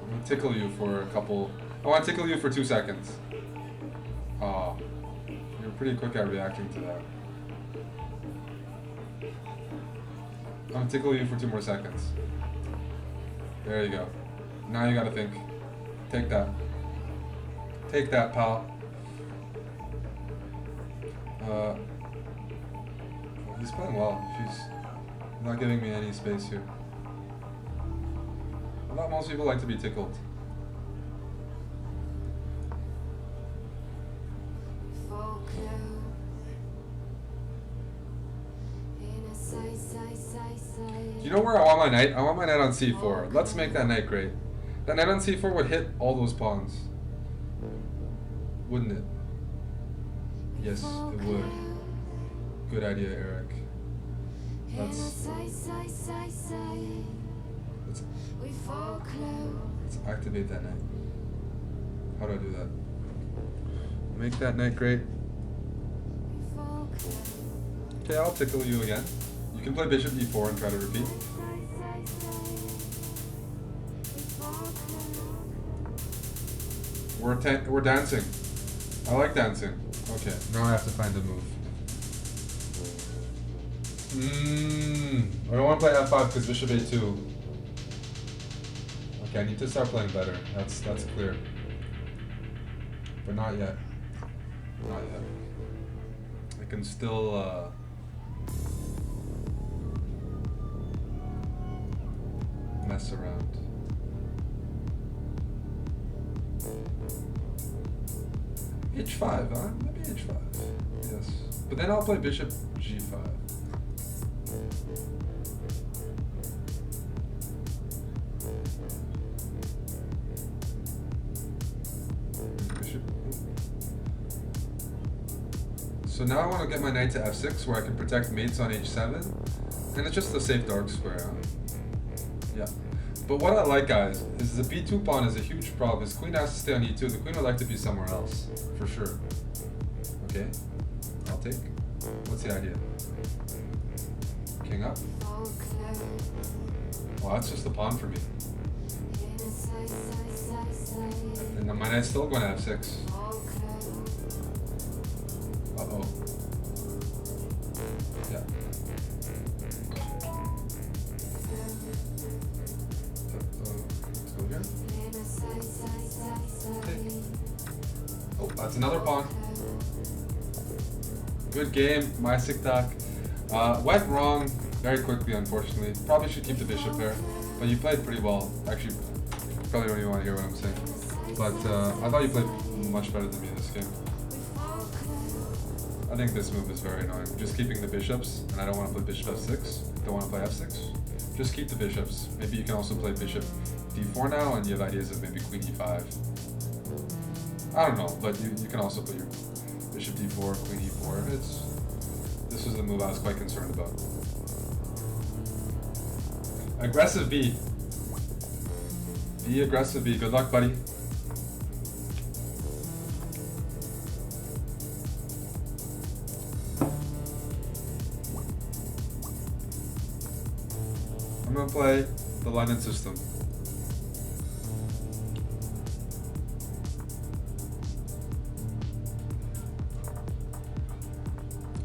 gonna tickle you for a couple. I want to tickle you for 2 seconds. Oh, you're pretty quick at reacting to that. I'm gonna tickle you for 2 more seconds. There you go. Now you gotta think. Take that. Take that, pal. He's playing well. She's not giving me any space here. I thought most people like to be tickled. You know where I want my knight? I want my knight on c4. Let's make that knight great. That knight on c4 would hit all those pawns. Wouldn't it? Yes, it would. Good idea, Eric. Let's activate that knight. How do I do that? Make that knight great. Okay, I'll tickle you again. You can play bishop e4 and try to repeat. We're dancing. I like dancing. Okay, now I have to find a move. I don't want to play f5 because bishop a2. Okay, I need to start playing better. That's clear. But not yet. Not yet. I can still mess around. h5, huh? Maybe h5. Yes. But then I'll play bishop g5. So now I want to get my knight to f6 where I can protect mates on h7. And it's just a safe dark square. Yeah. But what I like, guys, is the b2 pawn is a huge problem. His queen has to stay on e2. The queen would like to be somewhere else, for sure. Okay, I'll take. What's the idea? King up? Well, that's just a pawn for me. And then my knight's still going to f6. Uh-oh. Yeah. Let's go here. Take. Oh, that's another pawn. Good game, my siktak. Went wrong very quickly, unfortunately. Probably should keep the bishop there, but you played pretty well. Actually, probably don't even want to hear what I'm saying. But I thought you played much better than me this game. I think this move is very annoying. Just keeping the bishops, and I don't want to play bishop f6. Don't want to play f6. Just keep the bishops. Maybe you can also play bishop d4 now, and you have ideas of maybe queen e5. I don't know, but you can also put your bishop d4, queen e4. This was the move I was quite concerned about. Aggressive B. Be aggressive B. Good luck, buddy. I'm gonna play the London system.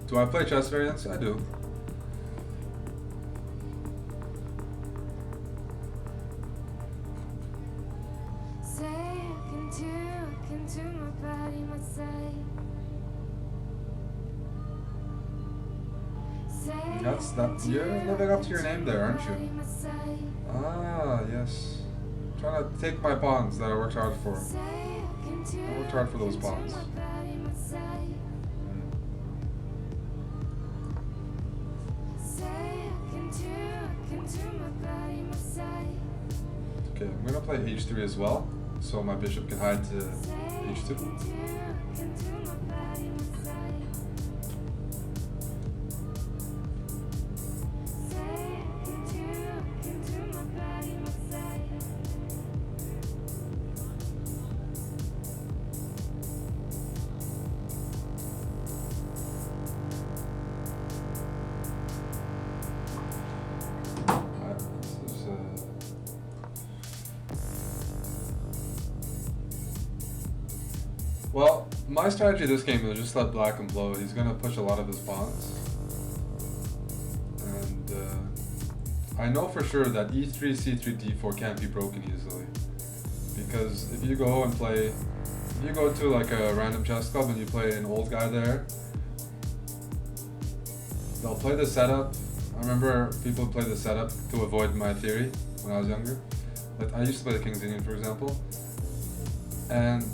Do I play chess variants? I do. You're living up to your name there, aren't you? Ah, yes. Trying to take my pawns that I worked hard for. I worked hard for those pawns. Okay, I'm gonna play h3 as well, so my bishop can hide to h2. Well, my strategy this game is just let black and blow. He's gonna push a lot of his pawns. And I know for sure that e3, c3, d4 can't be broken easily. Because if you go and play, if you go to like a random chess club and you play an old guy there, they'll play the setup. I remember people play the setup to avoid my theory when I was younger. Like I used to play the King's Indian, for example. And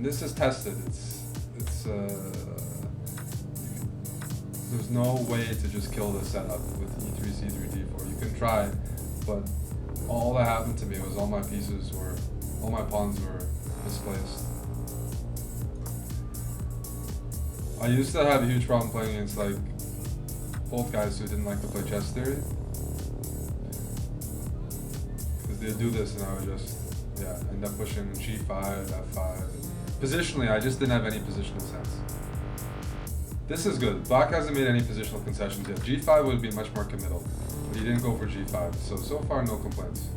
this is tested. There's no way to just kill the setup with e3, c3, d4. You can try, but all that happened to me was all my pawns were misplaced. I used to have a huge problem playing against like old guys who didn't like to play chess theory, because they'd do this and I would just end up pushing g5, f5. Positionally, I just didn't have any positional sense. This is good. Black hasn't made any positional concessions yet. g5 would be much more committal, but he didn't go for g5. So far, no complaints.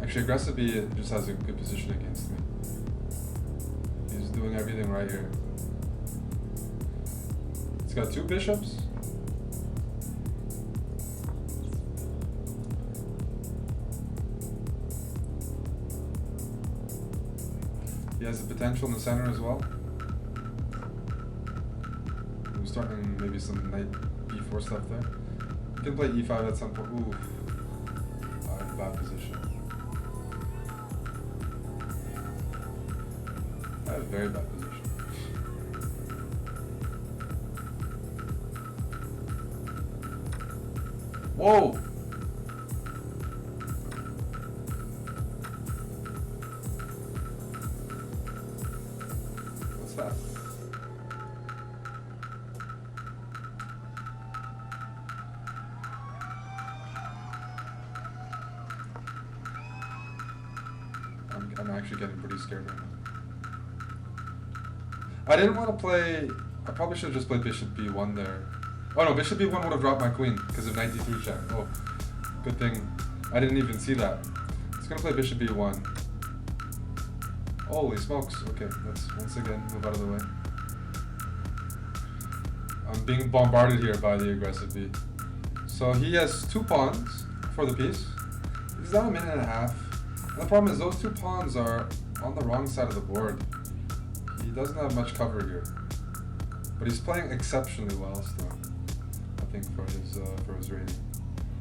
Actually, aggressive B just has a good position against me. He's doing everything right here. He's got two bishops. He has the potential in the center as well. I'm starting maybe some knight b4 stuff there. You can play e5 at some point. Ooh, I have a bad position. I have a very bad position. Whoa! What's that? I'm actually getting pretty scared right now. I didn't want to play... I probably should have just played bishop b1 there. Oh no, bishop b1 would have dropped my queen because of knight d3 check. Oh, good thing I didn't even see that. It's gonna play bishop b1. Holy smokes. Okay, let's once again move out of the way. I'm being bombarded here by the aggressive b. So he has 2 pawns for the piece. He's down a minute and a half. And the problem is those 2 pawns are on the wrong side of the board. He doesn't have much cover here. But he's playing exceptionally well still, I think, for his rating.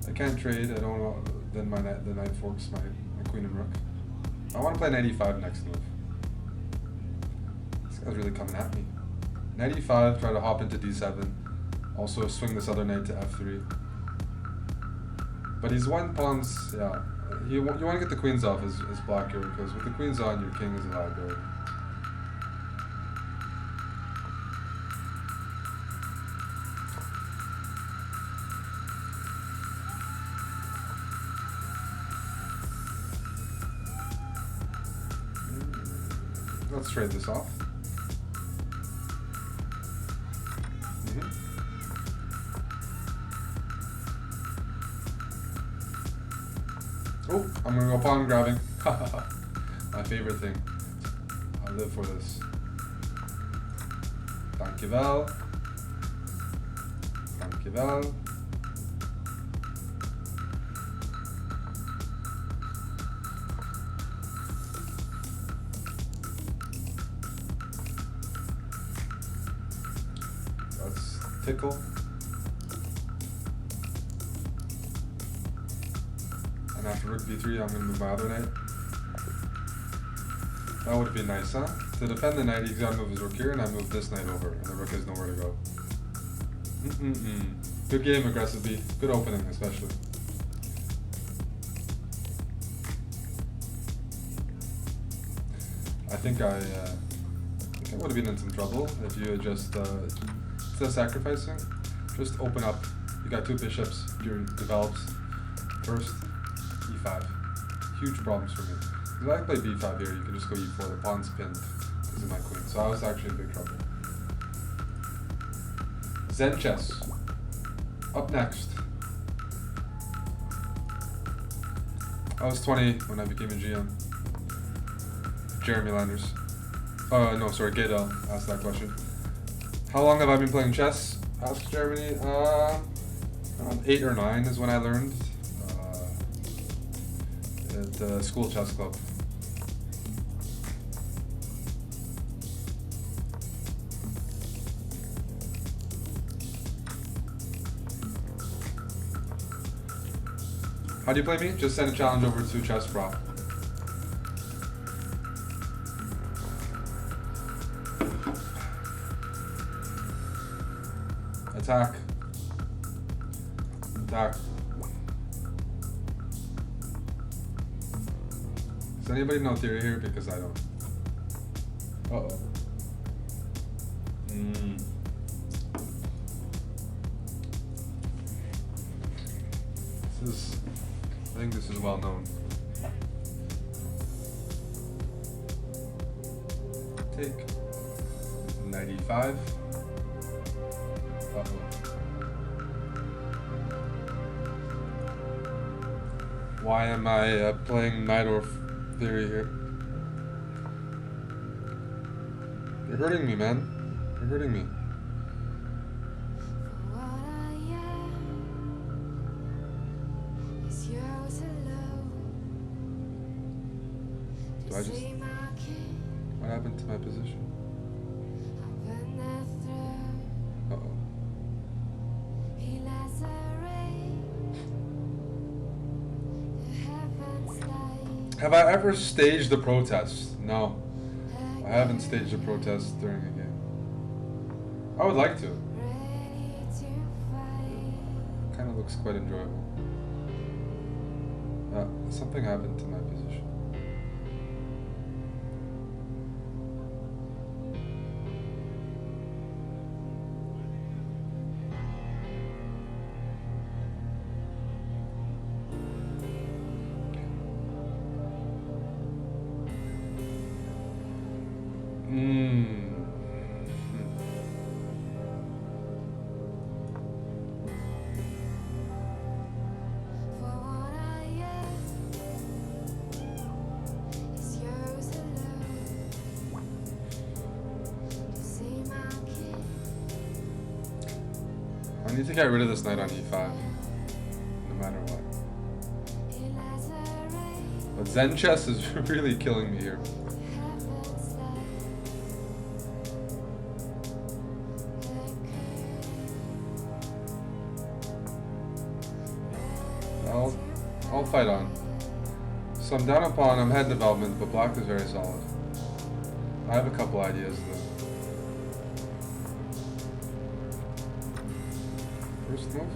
I can't trade, I don't know, then the knight forks my queen and rook. I want to play knight e5 next move. This guy's really coming at me. Knight e5, try to hop into d7. Also swing this other knight to f3. But he's 1 pawns, yeah. You want to get the queens off his block here, because with the queens on, your king is a liability. Let's trade this off. Oh, I'm gonna go pawn grabbing. My favorite thing. I live for this. Dankjewel. Dankjewel. Let's tickle. And after rook b3, I'm going to move my other knight. That would be nice, huh? To defend the knight, he's got to move his rook here, and I move this knight over, and the rook has nowhere to go. Good game, aggressive b. Good opening, especially. I think I would have been in some trouble if you had just, instead of sacrificing, just open up. You got 2 bishops, your develops first. e5. Huge problems for me. If I play b5 here, you can just go e4. The pawn's pinned because of my queen. So I was actually in big trouble. Zen chess. Up next. I was 20 when I became a GM. Jeremy Landers. No, sorry, Gadel asked that question. How long have I been playing chess? Asked Germany. Around 8 or 9 is when I learned. At the school chess club. How do you play me? Just send a challenge over to CHESSBRAH. Attack. Attack. Does anybody know theory here? Because I don't. Uh-oh. I think this is well known. Take. Knight e5. Uh-oh. Why am I playing Najdorf theory here? You're hurting me, man. You're hurting me. Do I just... What happened to my position? Uh-oh. Have I ever staged a protest? No. I haven't staged a protest during a game. I would like to. Kind of looks quite enjoyable. Something happened to my position. I need to get rid of this knight on e5, no matter what. But Zen chess is really killing me here. I'll fight on. So I'm down a pawn, I'm head development, but black is very solid. I have a couple ideas though. First move.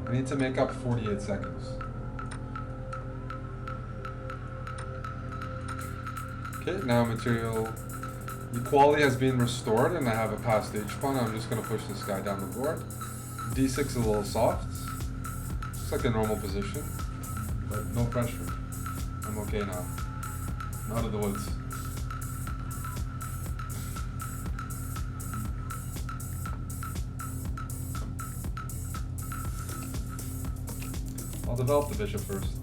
I need to make up 48 seconds. Okay, now material equality has been restored and I have a passed H pawn. I'm just going to push this guy down the board. D6 is a little soft. It's like a normal position, but no pressure. I'm okay now. I'm out of the woods. I'll develop the bishop first.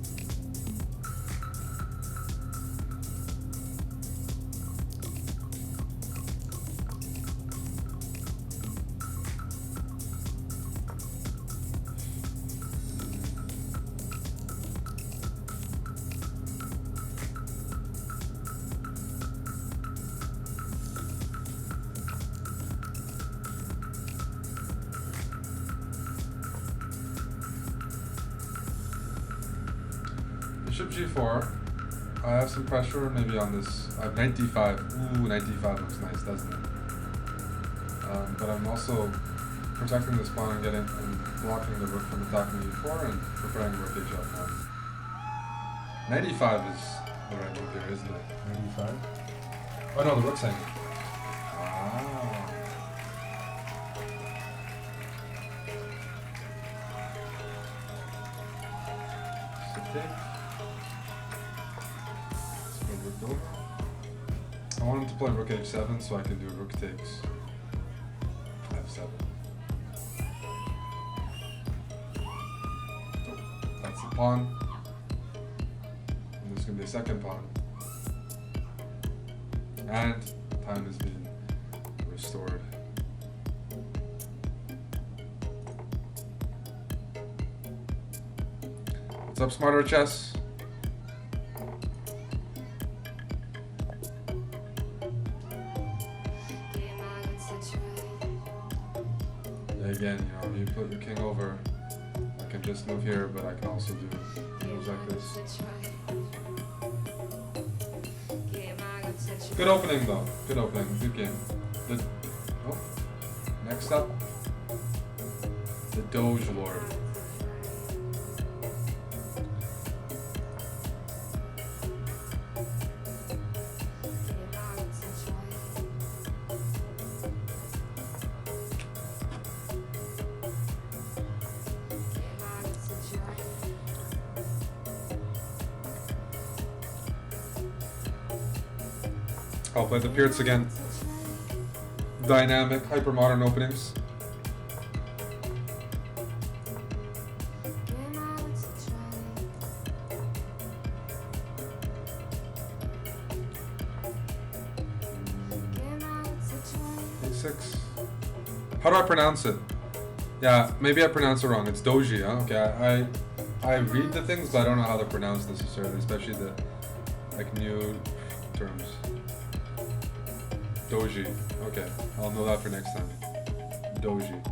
Bishop g4. I have some pressure maybe on this. I have knight d5. Ooh, knight d5 looks nice, doesn't it? But I'm also protecting this pawn and blocking the rook from attacking e4 and preparing rook h5. Knight e5 is the right move here, isn't it? Knight e5? Oh no, the rook's hanging. Ah. So take. I want him to play rook h7 so I can do rook takes f7. Oh, that's the pawn. And there's going to be a second pawn. And time has been restored. What's up, Smarter Chess? Again, you know, you put your king over, I can just move here, but I can also do moves like this. Good opening though, good opening, good game. Next up, the Doge Lord. I'll play the Pierce again. Dynamic, hyper-modern openings. A6. How do I pronounce it? Yeah, maybe I pronounce it wrong. It's Doji, huh? Okay, I read the things, but I don't know how they're pronounced necessarily, especially the like new terms. Doji. Okay, I'll know that for next time. Doji.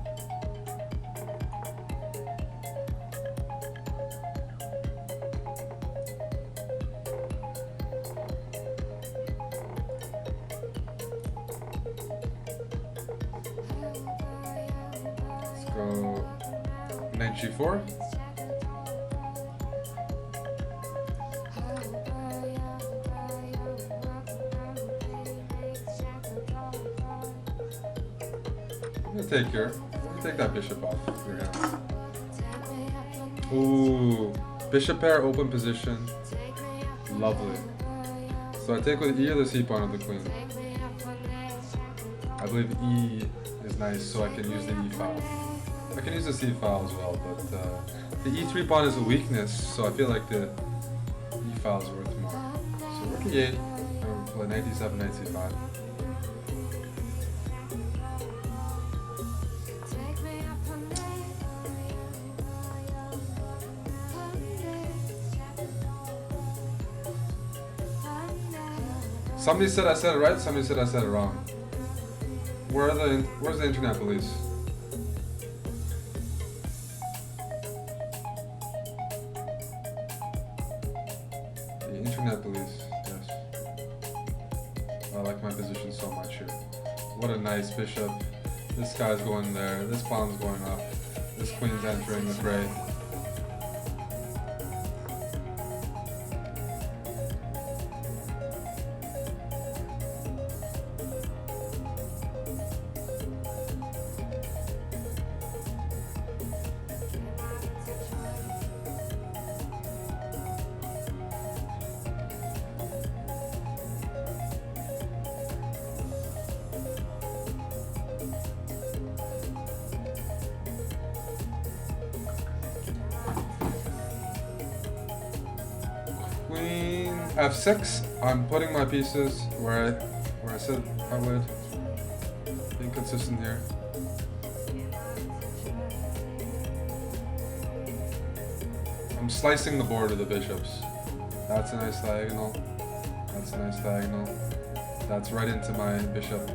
Let's go knight g4. Take that bishop off your hands. Ooh, bishop pair, open position. Lovely. So I take with E or the C pawn of the queen. I believe E is nice, so I can use the E file. I can use the C file as well, but the E3 pawn is a weakness, so I feel like the E file is worth more. So Rook E8. Play knight d7, knight c5. Somebody said I said it right, somebody said I said it wrong. Where's the internet police? The internet police, yes. I like my position so much here. What a nice bishop. This guy's going there, this pawn's going up, this queen's entering the fray. Queen f6. I'm putting my pieces where I said I would. Being consistent here. I'm slicing the board of the bishops. That's a nice diagonal. That's a nice diagonal. That's right into my bishop.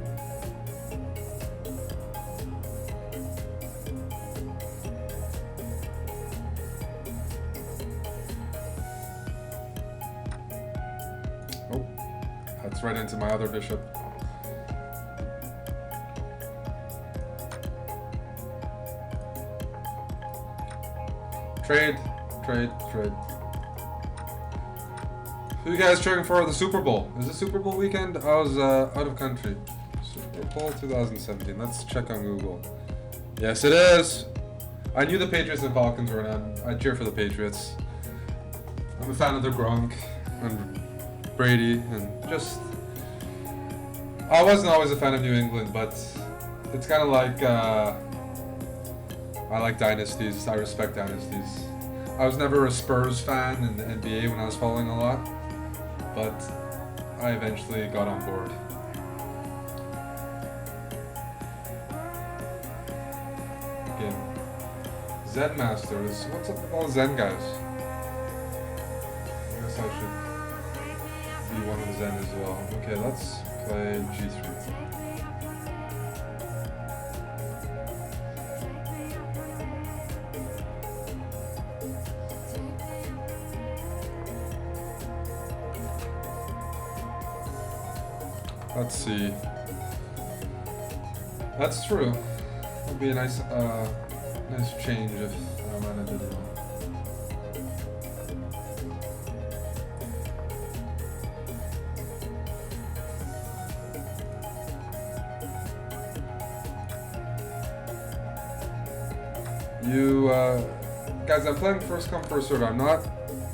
Oh, that's right into my other bishop. Trade, trade, trade. Who you guys cheering for the Super Bowl? Is it Super Bowl weekend? I was out of country. Super Bowl 2017. Let's check on Google. Yes, it is. I knew the Patriots and Falcons were on. I cheer for the Patriots. I'm a fan of the Gronk and Brady and just. I wasn't always a fan of New England, but it's kind of like I like dynasties. I respect dynasties. I was never a Spurs fan in the NBA when I was following a lot, but I eventually got on board. Again, Zen Masters. What's up with all Zen guys? I guess I should be one of Zen as well. Okay, let's play G3. Let's see. That's true. It'd be a nice, nice change if Atlanta did it all. You guys, I'm playing first come first serve. I'm not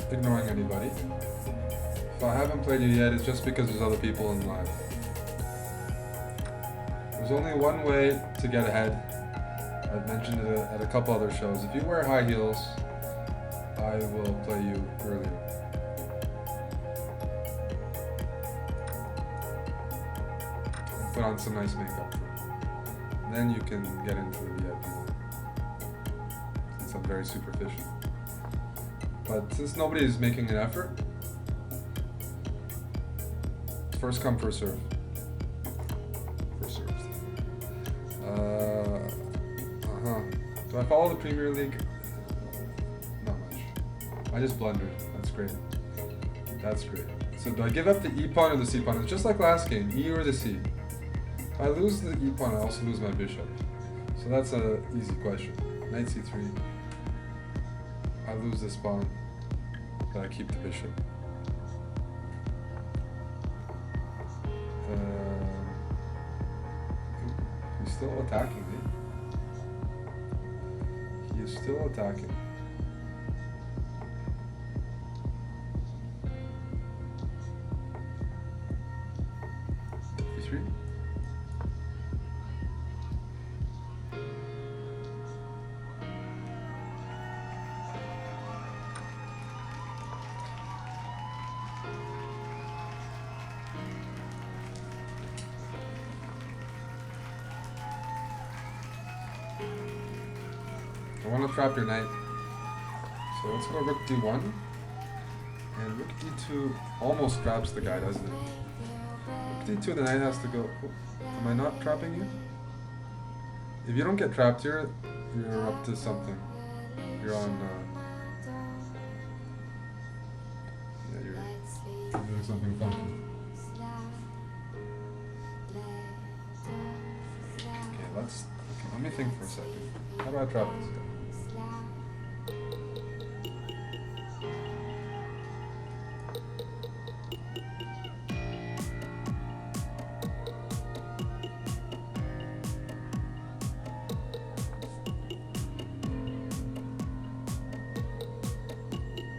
ignoring anybody. If I haven't played you yet, it's just because there's other people in live. There's only one way to get ahead. I've mentioned it at a couple other shows. If you wear high heels, I will play you earlier. And put on some nice makeup. Then you can get into the VIP. Since I'm very superficial. But since nobody is making an effort, first come, first serve. First serve. Do I follow the Premier League? Not much. I just blundered. That's great. That's great. So do I give up the E pawn or the C pawn? It's just like last game, E or the C. If I lose the E pawn, I also lose my bishop. So that's an easy question. Knight C3. I lose this pawn, but I keep the bishop. He's still attacking me. He is still attacking. E3. want to trap your knight. So let's go rook d1. And rook d2 almost traps the guy, doesn't it? Rook d2, the knight has to go... Oh, am I not trapping you? If you don't get trapped here, you're up to something. You're on... yeah, you're doing something funky. Okay, let me think for a second. How do I trap this guy?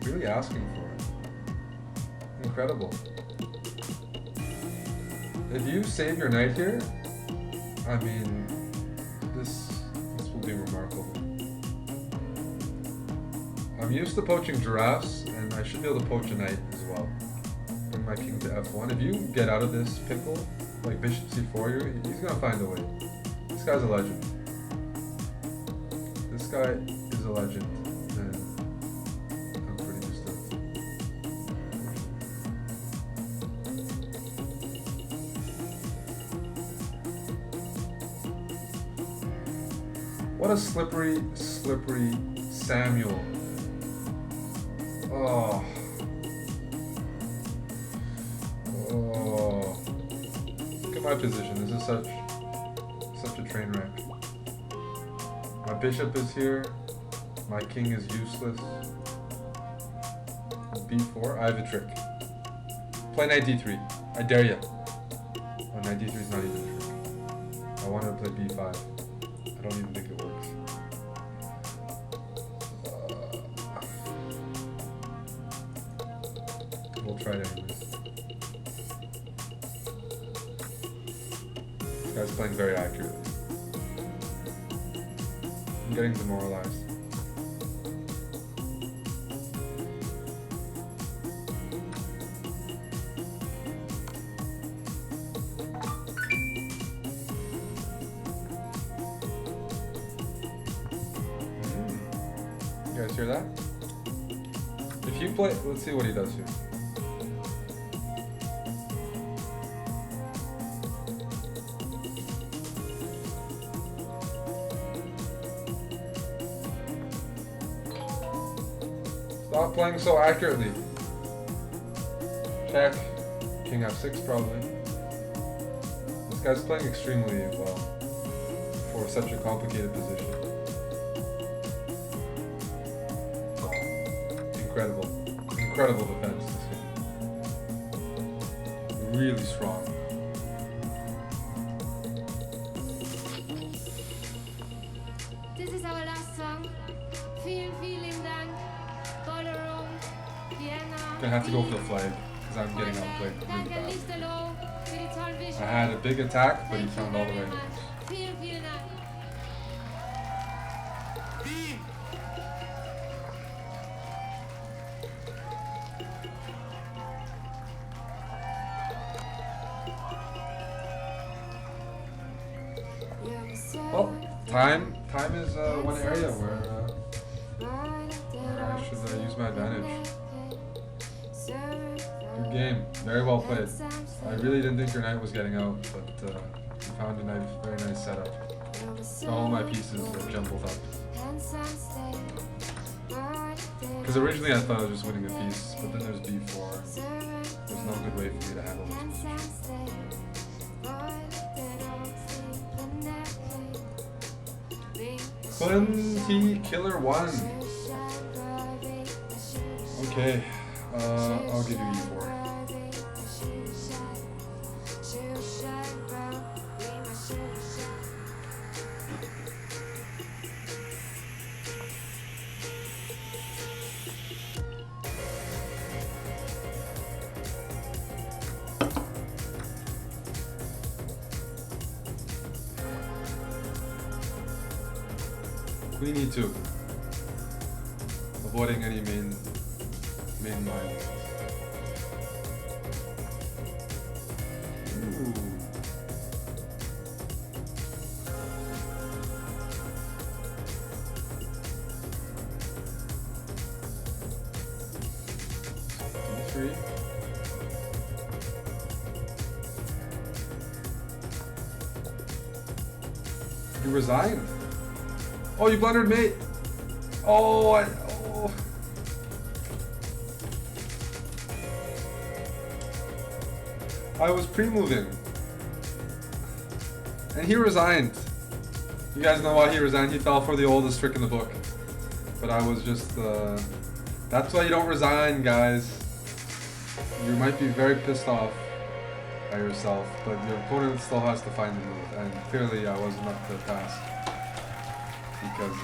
Really asking for it. Incredible. If you save your knight here, I mean, this will be remarkable. I'm used to poaching giraffes, and I should be able to poach a knight as well. Bring my king to f1. If you get out of this pickle, like bishop c4, he's gonna find a way. This guy's a legend. This guy is a legend, and I'm pretty used to it. What a slippery, slippery Samuel. Oh. Oh. Look at my position. This is such a train wreck. My bishop is here. My king is useless. b4. I have a trick. Play knight d3. I dare you. Oh, knight d3 is not even a trick. I wanted to play b5. I don't even think it works. We'll try it anyways. This guy's playing very accurately. I'm getting demoralized. You guys hear that? If you play, let's see what he does here. Stop playing so accurately. Check. King f6 probably. This guy's playing extremely well for such a complicated position. Incredible. Incredible defense this game. Really strong. This is our last song. Vielen Dank. Ballroom, Vienna. Gonna have to go for the flag because I'm getting outplayed really bad. I had a big attack, but he found all the way. Vielen Dank. Well, time is one area where I should use my advantage. Good game, very well played. I really didn't think your knight was getting out, but you found a very nice setup. All my pieces are jumbled up. Because originally I thought I was just winning a piece, but then there's b4. There's no good way for me to handle this position. 20 killer 1. Okay, I'll give you e4. Queen e2. Avoiding any main line. Ooh. You resigned. Oh, you blundered, mate. Oh, oh. I was pre-moving. And he resigned. You guys know why he resigned? He fell for the oldest trick in the book. But I was just, that's why you don't resign, guys. You might be very pissed off by yourself, but your opponent still has to find the move. And clearly I wasn't up to the task. Because,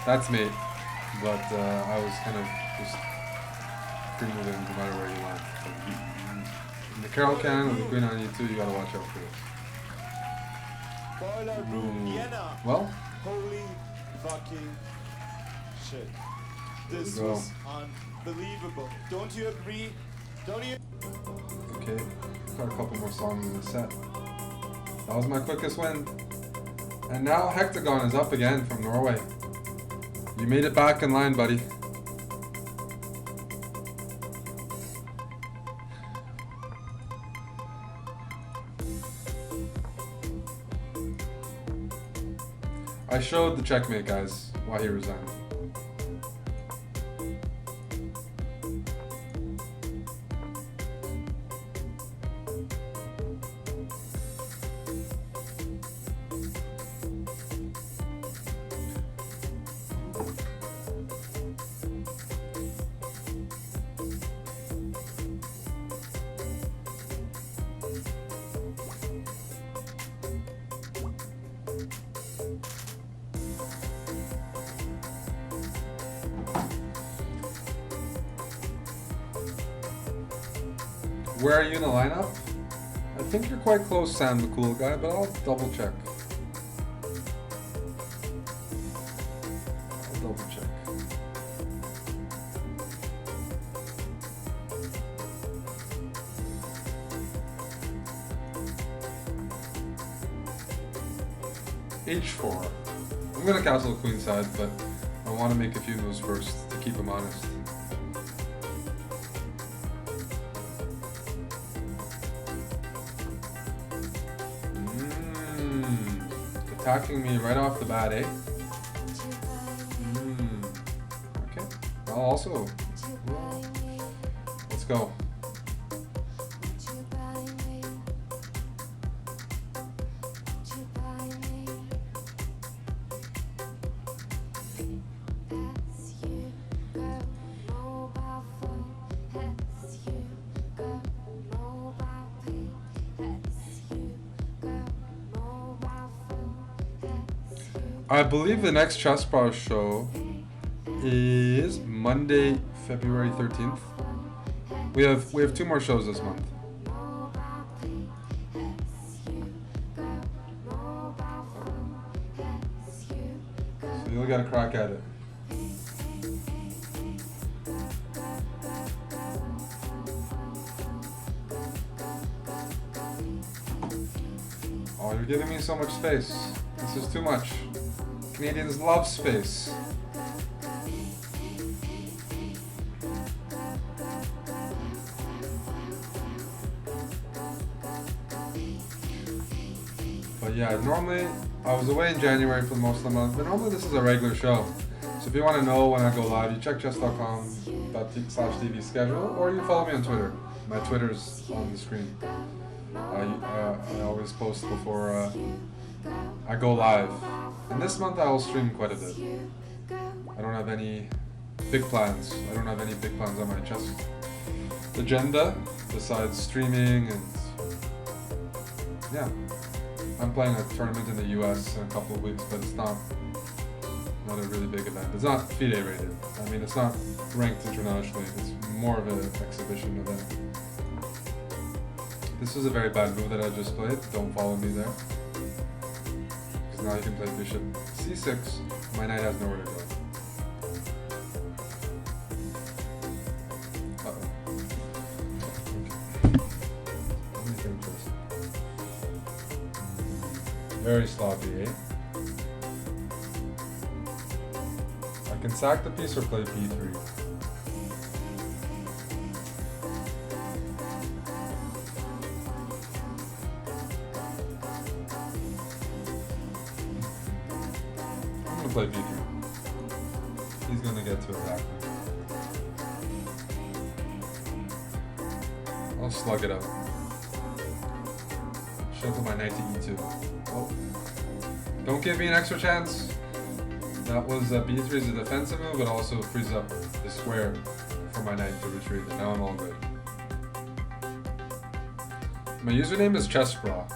that's me. But, I was kind of just pre-moving no matter where you went. In the Carol can with the queen on E2, you gotta watch out for this. Boiler room, Vienna. Well, Holy fucking shit. This go. was unbelievable. Don't you agree? Don't you? okay, got a couple more songs in the set. That was my quickest win. And now Hectagon is up again from Norway. You made it back in line, buddy. I showed the checkmate, guys, why he resigned. Where are you in the lineup? I think you're quite close, Sam the Cool Guy, but I'll double check. I'll double check. H4. I'm gonna castle queenside, but I want to make a few moves first to keep him honest. Attacking me right off the bat, eh? Okay. I'll also. Let's go. I believe the next CHESSBRAH show is Monday, February 13th. We have 2 more shows this month. So you'll get a crack at it. Oh, you're giving me so much space. This is too much. Canadians love space. But yeah, normally, I was away in January for most of the month, but normally this is a regular show. So if you want to know when I go live, you check chess.com/TV schedule, or you follow me on Twitter. My Twitter's on the screen. I always post before I go live. And this month I will stream quite a bit. I don't have any big plans. I don't have any big plans on my chess agenda besides streaming and yeah. I'm playing a tournament in the US in a couple of weeks, but it's not a really big event. It's not FIDE rated. I mean, it's not ranked internationally. It's more of an exhibition event. This was a very bad move that I just played. Don't follow me there. Now you can play bishop c6. My knight has nowhere to go. Uh-oh. Okay. Let me think first. Very sloppy, eh? I can sack the piece or play b3. play b3. He's gonna get to attack me. I'll slug it out. Shuffle my knight to e2. Oh. Don't give me an extra chance. That was b3 is a defensive move, but also frees up the square for my knight to retreat. And now I'm all good. My username is CHESSBRAH.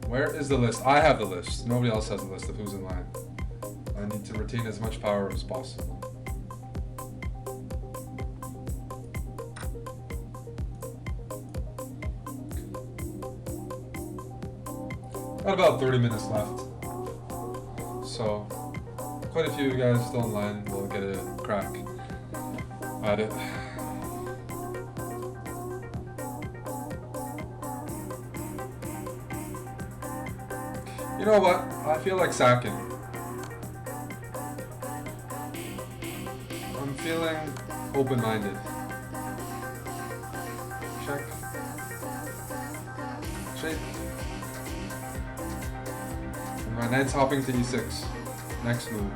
Where is the list? I have the list. Nobody else has the list of who's in line. I need to retain as much power as possible. Got about 30 minutes left. So, quite a few of you guys still in line. We'll get a crack at it. You know what? I feel like sacking. I'm feeling open-minded. Check. Shake. And my knight's hopping to e6. Next move.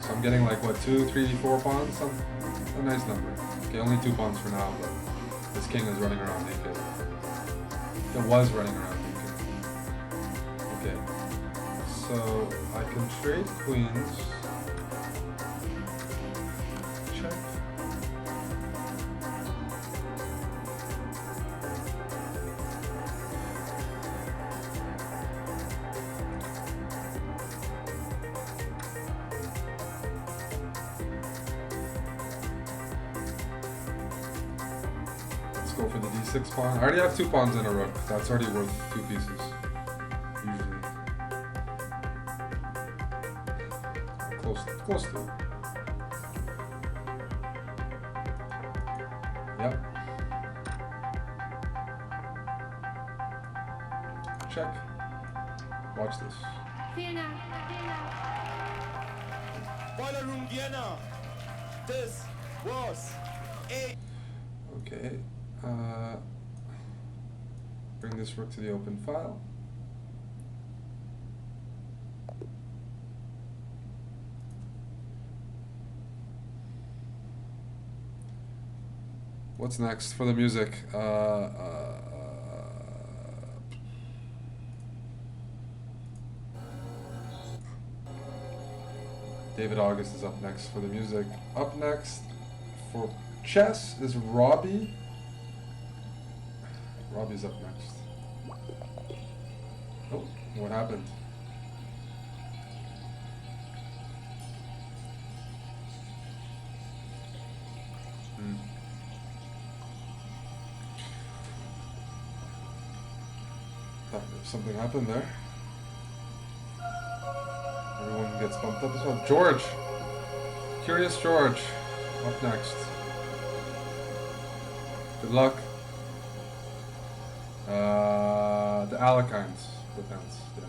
So I'm getting like what, 2, 3, 4 pawns? A nice number. Okay, only 2 pawns for now, but this king is running around naked. It was running around naked. Okay, so I can trade queens. Check. Let's go for the d6 pawn. I already have 2 pawns in a rook. That's already worth 2 pieces. Usually. Close to it. Yep. Check. Watch this. Vielen Dank. Vielen Dank. Boiler Room Vienna. This was a... Okay. Bring this rook to the open file. What's next for the music? David August is up next for the music. Up next for chess is Robbie. Robbie's up next. Oh, what happened? Something happened there. Everyone gets bumped up as well. George! Curious George. Up next. Good luck. The Alekines defense, yes.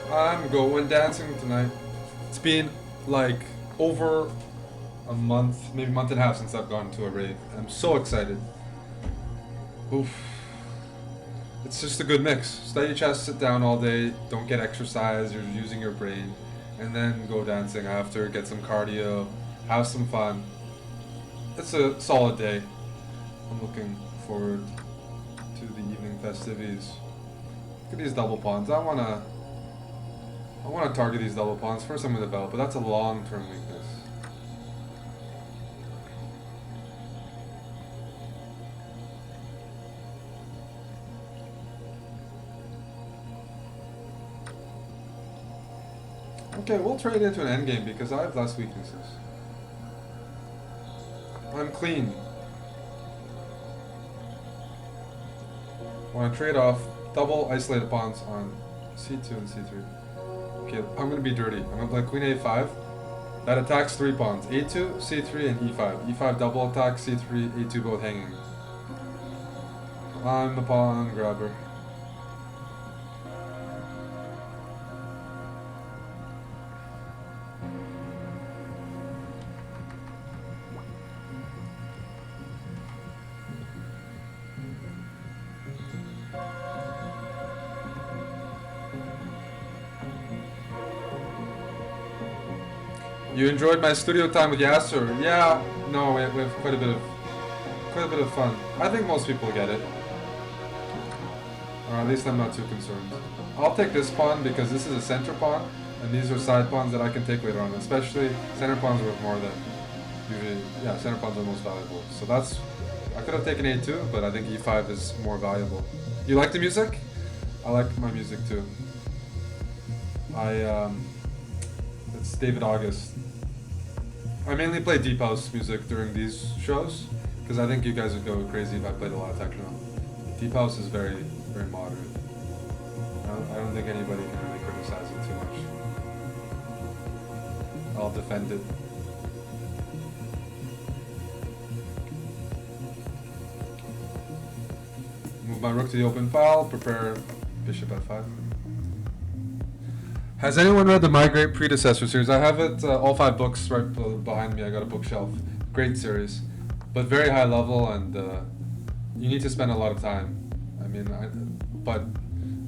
I'm going dancing tonight. It's been like over a month, maybe a month and a half since I've gone to a rave. I'm so excited. Oof. It's just a good mix. Study chess, sit down all day, don't get exercise, you're using your brain, and then go dancing after, get some cardio, have some fun. It's a solid day. I'm looking forward to the evening festivities. Look at these double pawns. I wanna target these double pawns. First I'm gonna develop, but that's a long-term weakness. Okay, we'll trade into an endgame because I have less weaknesses. I'm clean. Want to trade off double isolated pawns on c2 and c3. Okay, I'm gonna be dirty. I'm gonna play queen a5. That attacks 3 pawns. a2, c3, and e5. e5 double attack, c3, a2 both hanging. I'm the pawn grabber. You enjoyed my studio time with Yasser? Yeah, no, we have quite a bit of fun. I think most people get it, or at least I'm not too concerned. I'll take this pawn because this is a center pawn, and these are side pawns that I can take later on. Especially center pawns worth more than usually. Yeah, center pawns are most valuable. So that's. I could have taken a2, but I think e5 is more valuable. You like the music? I like my music too. It's David August. I mainly play deep house music during these shows because I think you guys would go crazy if I played a lot of techno. Deep house is very, very moderate. I don't think anybody can really criticize it too much. I'll defend it. Move my rook to the open file, prepare bishop f5. Has anyone read the My Great Predecessor series? I have it, all 5 books right behind me. I got a bookshelf. Great series, but very high level, and you need to spend a lot of time. I mean, but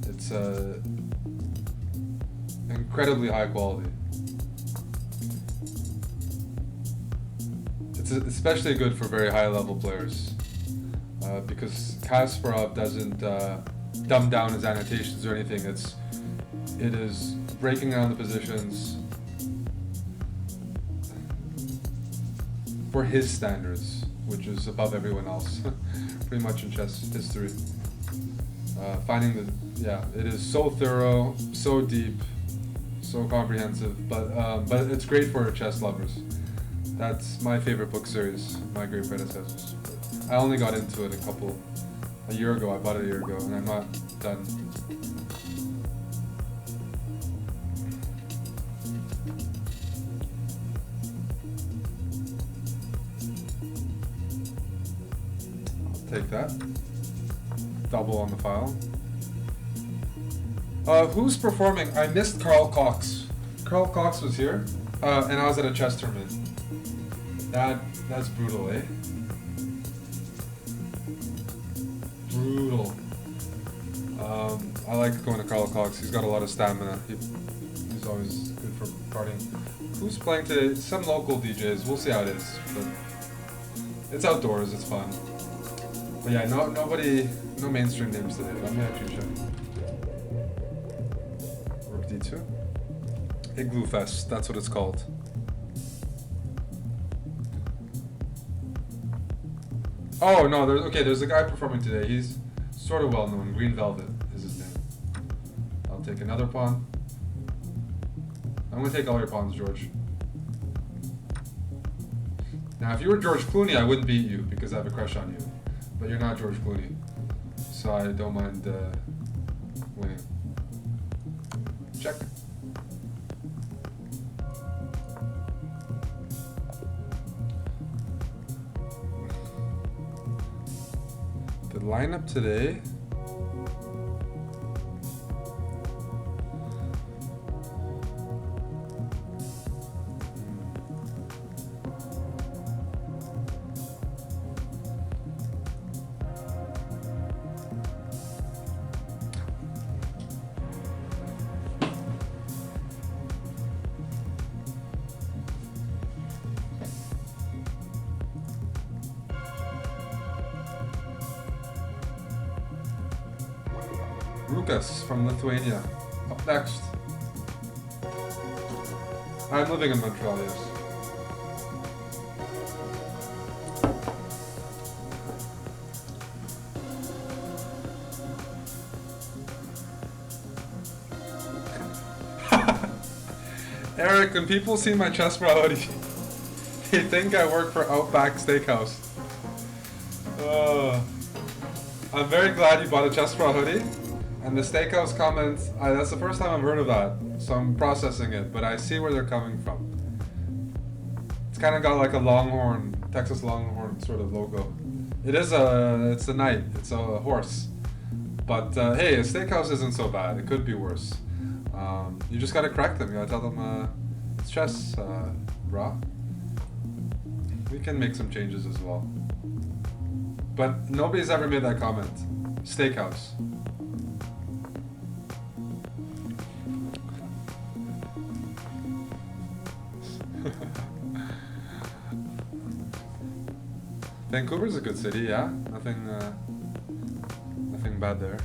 it's incredibly high quality. It's especially good for very high level players because CHESSBRAH doesn't dumb down his annotations or anything. It is breaking down the positions for his standards, which is above everyone else, pretty much in chess history. It is so thorough, so deep, so comprehensive, but it's great for chess lovers. That's my favorite book series, My Great Predecessors. I only got into it a year ago. I bought it a year ago, and I'm not done. Take that. Double on the file. Who's performing? I missed Carl Cox. Carl Cox was here, and I was at a chess tournament. That's brutal, eh? Brutal. I like going to Carl Cox. He's got a lot of stamina. He's always good for partying. Who's playing today? Some local DJs. We'll see how it is. But it's outdoors. It's fun. But yeah, no mainstream names today. Let me actually check. Rook d2. Igloo Fest, that's what it's called. Oh no, there's a guy performing today. He's sort of well known. Green Velvet is his name. I'll take another pawn. I'm gonna take all your pawns, George. Now, if you were George Clooney, I wouldn't beat you because I have a crush on you. But you're not George Clooney, so I don't mind winning. Check. The lineup today. Rukas from Lithuania. Up next. I'm living in Montreal, yes. Eric, when people see my CHESSBRAH hoodie, they think I work for Outback Steakhouse. I'm very glad you bought a CHESSBRAH hoodie. And the steakhouse comments, that's the first time I've heard of that. So I'm processing it, but I see where they're coming from. It's kind of got like a Longhorn, Texas Longhorn sort of logo. It's a knight, it's a horse. But hey, a steakhouse isn't so bad. It could be worse. You just gotta correct them. You gotta tell them it's chess, brah. We can make some changes as well. But nobody's ever made that comment. Steakhouse. Vancouver's a good city, yeah. Nothing bad there.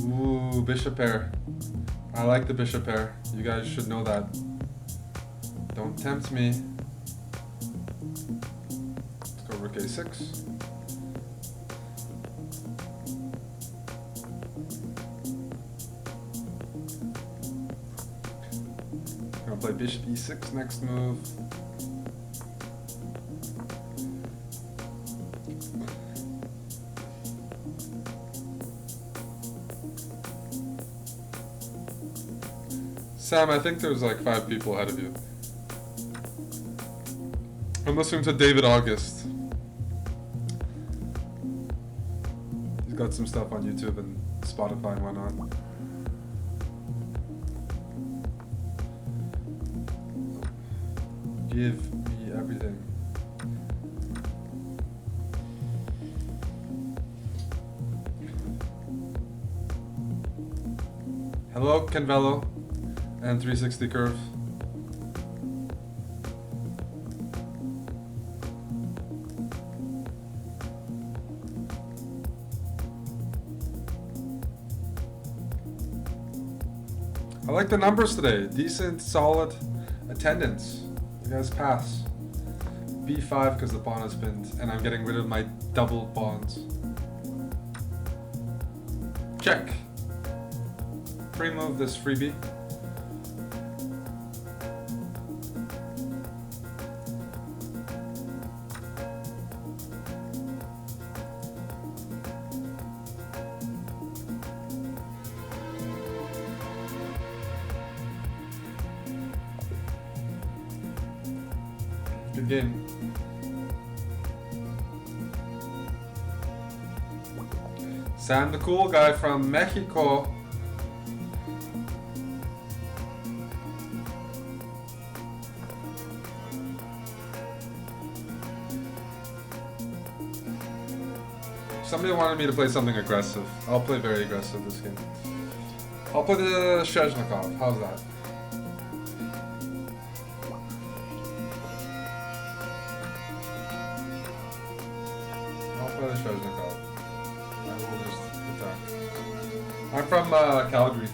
Ooh, bishop pair. I like the bishop pair. You guys should know that. Don't tempt me. Let's go rook a6. Gonna play bishop e6 next move. Sam, I think there's like 5 people ahead of you. I'm listening to David August. He's got some stuff on YouTube and Spotify and whatnot. Give me everything. Hello, Canvelo. And 360 curve. I like the numbers today. Decent, solid attendance. You guys pass. B5 because the pawn is pinned, and I'm getting rid of my double pawns. Check. Pre-move this freebie. Good game. Sam the cool guy from Mexico. Somebody wanted me to play something aggressive. I'll play very aggressive this game. I'll play the CHESSBRAH. How's that? The CHESSBRAH. I will just attack. I'm from Calgary.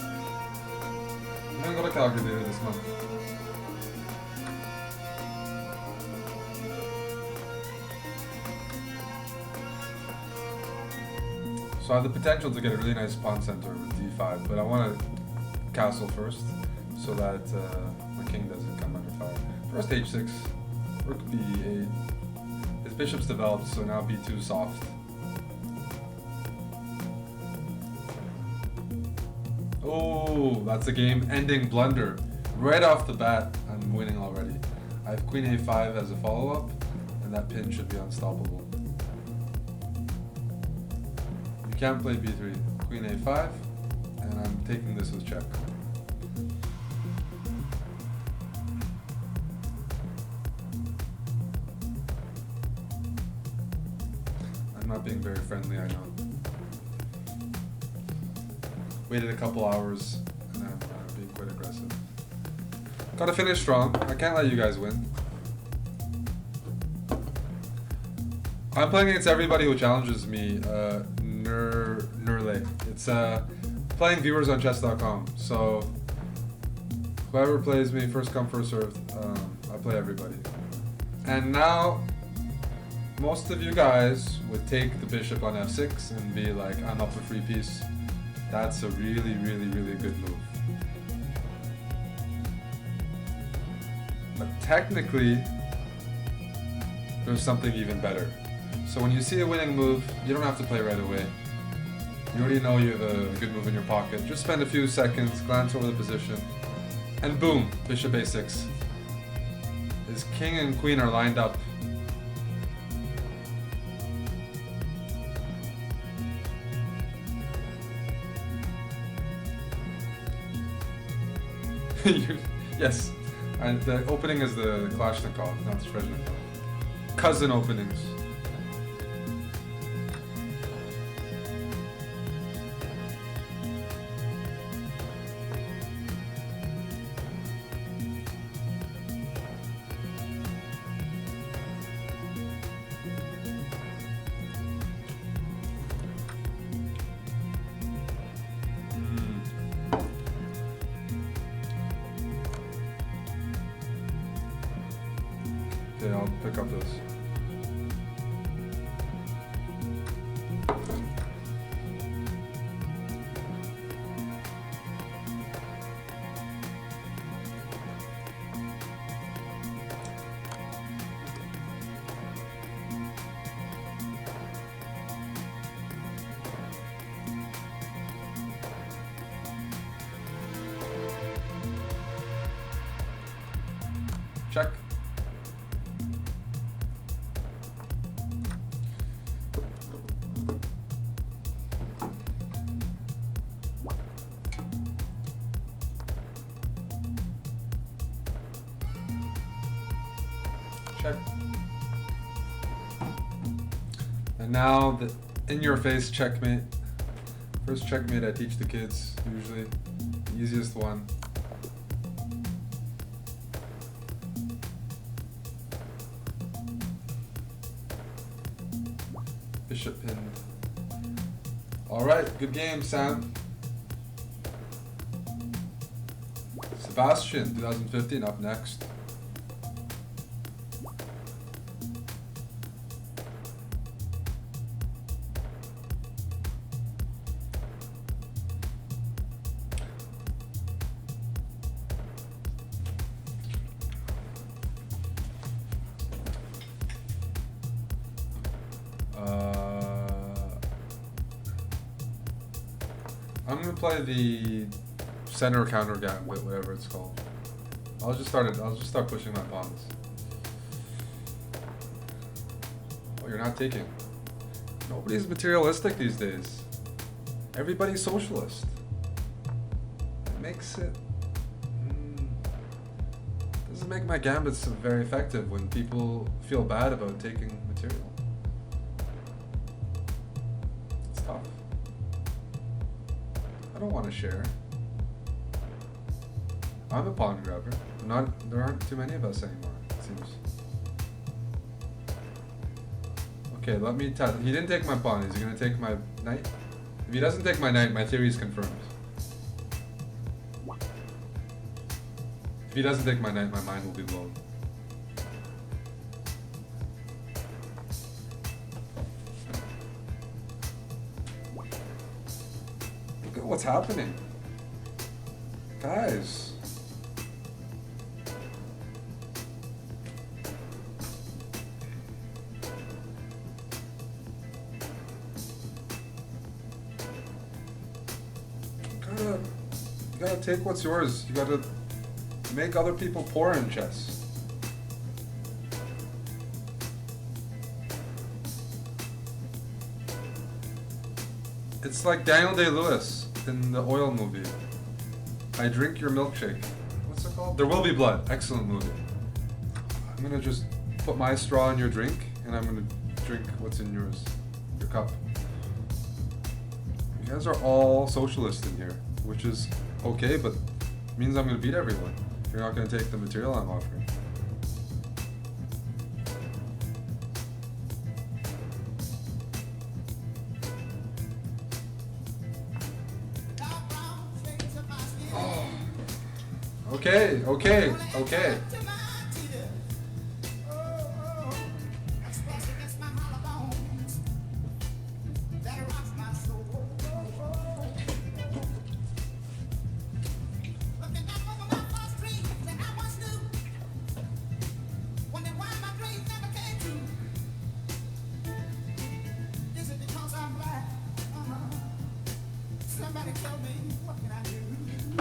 I'm gonna go to Calgary later this month. So I have the potential to get a really nice pawn center with d5, but I want to castle first so that my king doesn't come under fire. First h6, rook b8. His bishop's developed, so now b2 soft. Oh, that's a game-ending blunder. Right off the bat, I'm winning already. I have queen a5 as a follow-up, and that pin should be unstoppable. You can't play b3. Queen a5, and I'm taking this with check. I'm not being very friendly, I know. Waited a couple hours, and I'm being quite aggressive. Gotta finish strong. I can't let you guys win. I'm playing against everybody who challenges me. Nurle. It's playing viewers on chess.com. So whoever plays me, first come, first served. I play everybody. And now, most of you guys would take the bishop on f6 and be like, I'm up a free piece. That's a really, really, really good move. But technically, there's something even better. So when you see a winning move, you don't have to play right away. You already know you have a good move in your pocket. Just spend a few seconds, glance over the position, and boom, bishop a6. His king and queen are lined up. Yes, and the opening is the Kalashnikov, not the Svezhnikov. Cousin openings. Okay, I'll pick up this. Check. Check. And now the in-your-face checkmate. First checkmate I teach the kids, usually. The easiest one. Bishop pinned. Alright, good game, Sam. Sebastian, 2015, up next. I'm gonna play the center counter gambit, whatever it's called. I'll just start pushing my pawns. Oh, you're not taking. Nobody's materialistic these days. Everybody's socialist. It makes it doesn't make my gambits very effective when people feel bad about taking material. It's tough. I don't want to share. I'm a pawn grabber. There aren't too many of us anymore, it seems. Okay, let me test. He didn't take my pawn. Is he going to take my knight? If he doesn't take my knight, my theory is confirmed. If he doesn't take my knight, my mind will be blown. Look at what's happening. Guys. You gotta take what's yours. You gotta make other people poor in chess. It's like Daniel Day-Lewis in the Oil movie. I drink your milkshake. What's it called? There Will Be Blood. Excellent movie. I'm gonna just put my straw in your drink, and I'm gonna drink what's in yours, your cup. You guys are all socialists in here, which is okay, but means I'm gonna beat everyone. You're not gonna take the material I'm offering. Okay, okay, okay.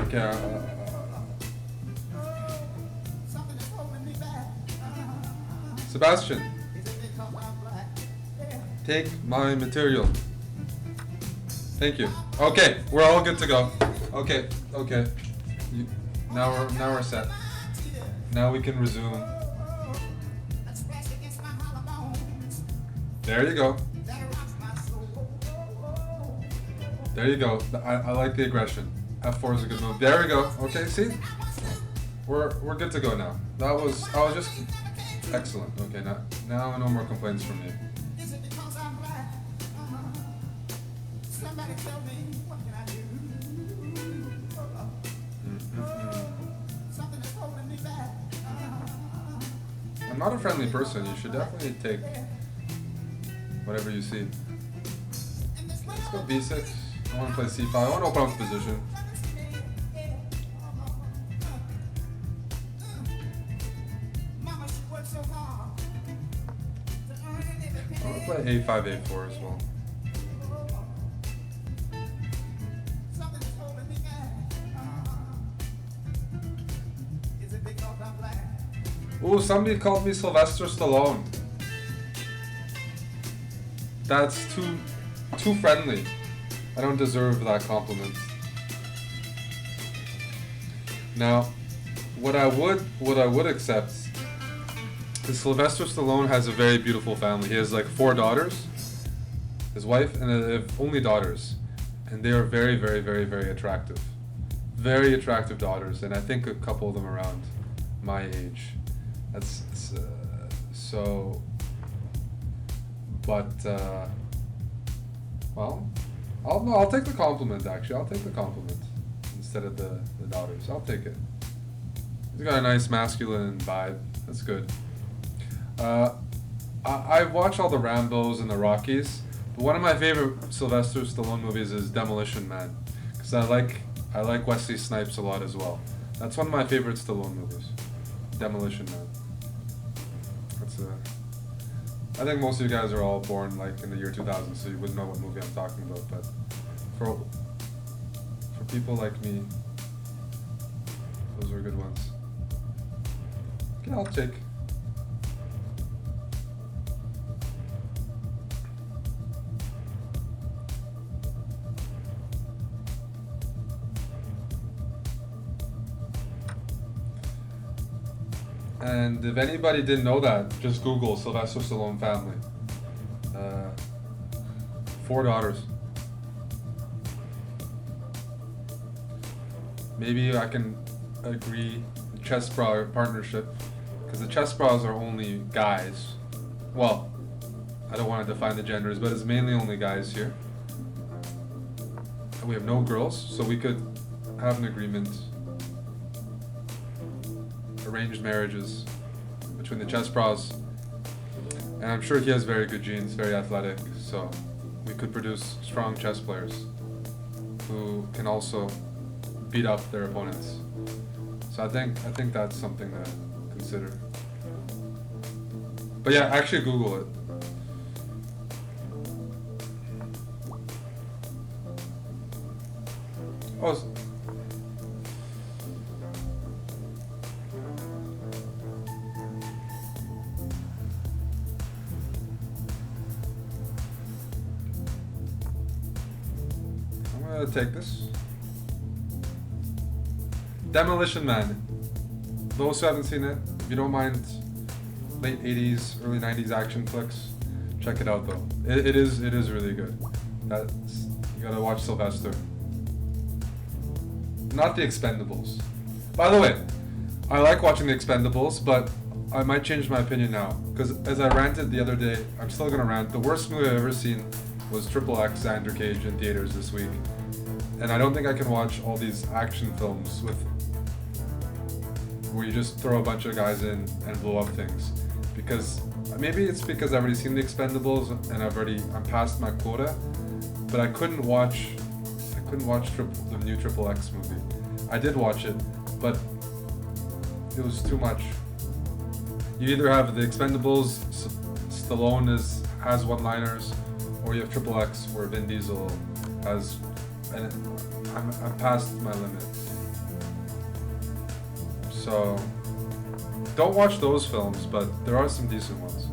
Okay. Sebastian, take my material. Thank you. Okay, we're all good to go. Okay, okay. Now we're set. Now we can resume. There you go. There you go. I like the aggression. F4 is a good move. There we go. Okay, see? We're good to go now. I was just excellent. Okay, now no more complaints from me. I'm not a friendly person. You should definitely take whatever you see. Let's go b6. I want to play c5. I want to open up the position. I want to play a5, a4 as well. Ooh, somebody called me Sylvester Stallone. That's too friendly. I don't deserve that compliment. Now, what I would accept is Sylvester Stallone has a very beautiful family. He has like 4 daughters, his wife, and they have only daughters, and they are very, very, very, very attractive. Very attractive daughters, and I think a couple of them around my age. That's so. But well, I'll take the compliment. Actually, I'll take the compliment instead of the daughters. I'll take it. He's got a nice masculine vibe. That's good. I watch all the Rambos and the Rockies, but one of my favorite Sylvester Stallone movies is Demolition Man, because I like Wesley Snipes a lot as well. That's one of my favorite Stallone movies, Demolition Man. I think most of you guys are all born like in the year 2000, so you wouldn't know what movie I'm talking about. But for people like me, those are good ones. Okay, I'll take. And if anybody didn't know that, just Google Sylvester Stallone family. 4 daughters. Maybe I can agree CHESSBRAH partnership, because the CHESSBRAHs are only guys. Well, I don't want to define the genders, but it's mainly only guys here. And we have no girls, so we could have an agreement. Arranged marriages between the CHESSBRAHs, and I'm sure he has very good genes, very athletic, so we could produce strong chess players who can also beat up their opponents. So I think that's something to consider. But yeah, actually Google it. Oh. Take this. Demolition Man. Those who haven't seen it, if you don't mind late 80s, early 90s action flicks, check it out though. It is really good. You gotta watch Sylvester. Not the Expendables. By the way, I like watching the Expendables, but I might change my opinion now, because as I ranted the other day, I'm still gonna rant. The worst movie I've ever seen was XXX Xander Cage in theaters this week. And I don't think I can watch all these action films with where you just throw a bunch of guys in and blow up things. Because maybe it's because I've already seen the Expendables and I'm past my quota, but I couldn't watch the new Triple X movie. I did watch it, but it was too much. You either have the Expendables, Stallone has one-liners, or you have Triple X where Vin Diesel has, and I'm past my limit. So don't watch those films, but there are some decent ones.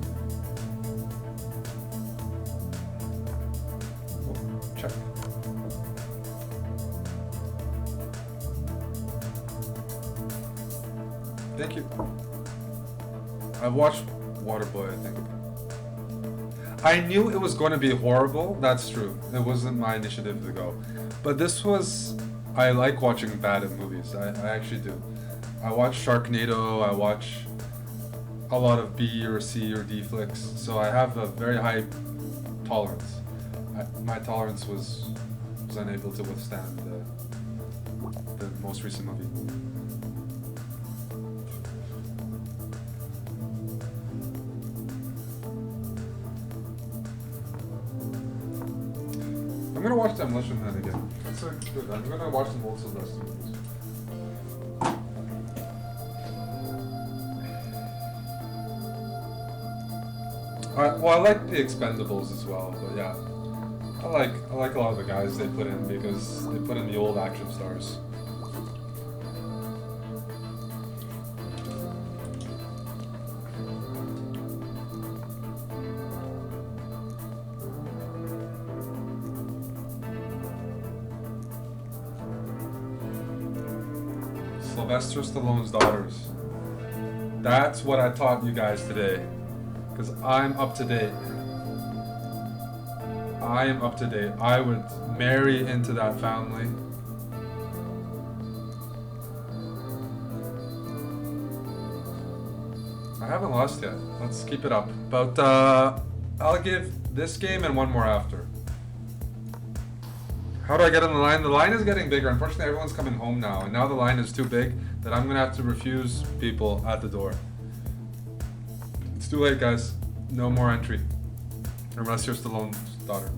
Oh, check. Thank you. I watched Waterboy, I think. I knew it was going to be horrible, that's true. It wasn't my initiative to go. But this was... I like watching bad movies, I actually do. I watch Sharknado, I watch a lot of B or C or D flicks, so I have a very high tolerance. My tolerance was unable to withstand the most recent movie. I'm gonna watch Demolition Man again. That's good. I'm gonna watch some old Sylvester movies. Well, I like the Expendables as well, but yeah, I like a lot of the guys they put in because they put in the old action stars. Sylvester Stallone's daughters. That's what I taught you guys today. Because I'm up to date. I am up to date. I would marry into that family. I haven't lost yet. Let's keep it up. But I'll give this game and one more after. How do I get on the line? The line is getting bigger. Unfortunately, everyone's coming home now. And now the line is too big that I'm going to have to refuse people at the door. It's too late, guys. No more entry. Unless you're Stallone's daughter.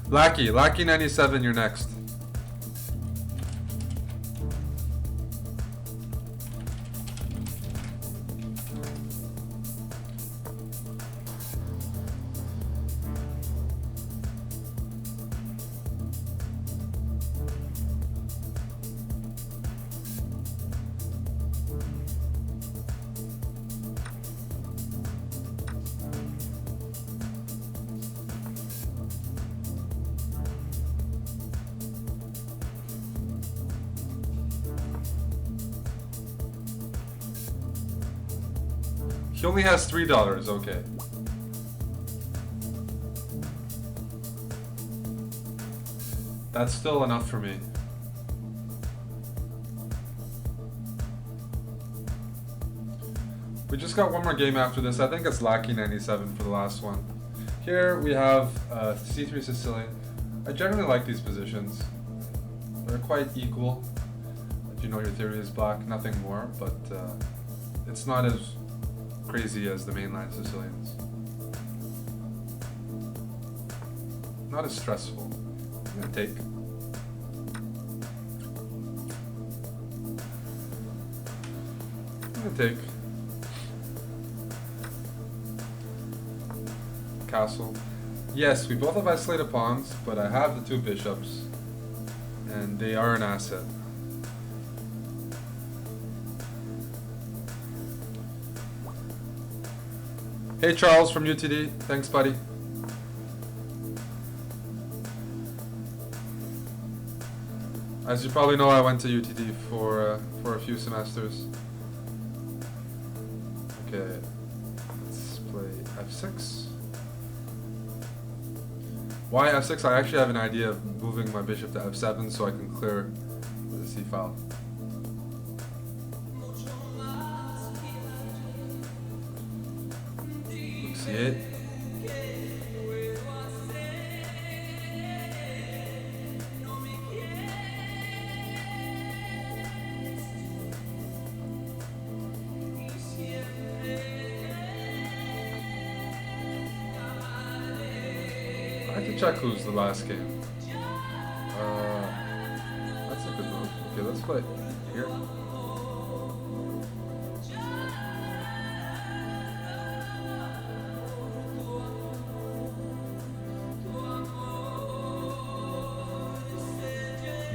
Lackey 97, you're next. He only has $3, okay. That's still enough for me. We just got one more game after this. I think it's Lackey 97 for the last one. Here we have C3 Sicilian. I generally like these positions. They're quite equal. If you know your theory is black, nothing more, but it's not as crazy as the mainline Sicilians. Not as stressful. I'm gonna take. Castle. Yes, we both have isolated pawns, but I have the two bishops, and they are an asset. Hey Charles from UTD, thanks buddy. As you probably know, I went to UTD for a few semesters. Okay, let's play f6. Why f6? I actually have an idea of moving my bishop to f7 so I can clear the c file. C8. I have to check who's the last game. That's a good move. Okay, let's play here.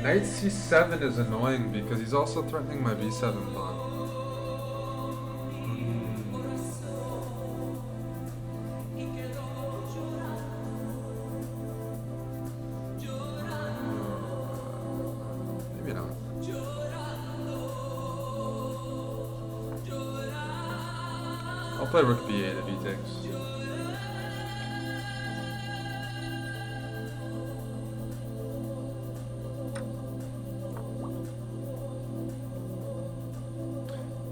Knight c7 is annoying because he's also threatening my b7 pawn. Maybe not. I'll play rook b8 if he takes.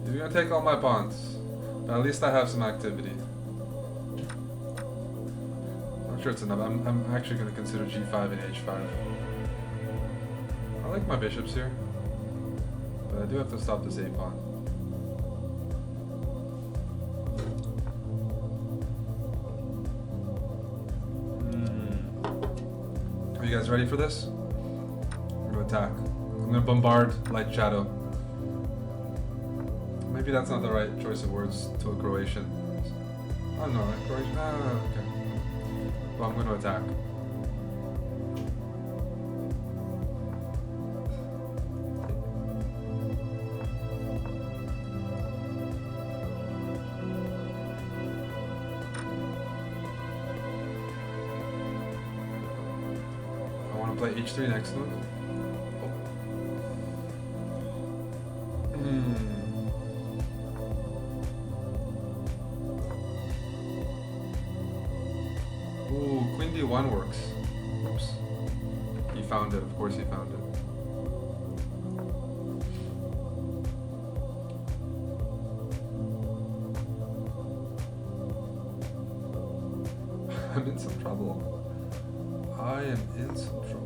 He's gonna take all my pawns, but at least I have some activity. I'm sure it's enough. I'm actually gonna consider g5 and h5. I like my bishops here, but I do have to stop this a pawn. Are you guys ready for this? I'm gonna attack. I'm gonna bombard light shadow. Maybe that's not the right choice of words to a Croatian. Oh no, a Croatian. Ah, okay. Well, I'm gonna attack. Play h3 next move. Ooh, queen d1 works. Oops. He found it, of course he found it. I'm in some trouble. I am in some trouble.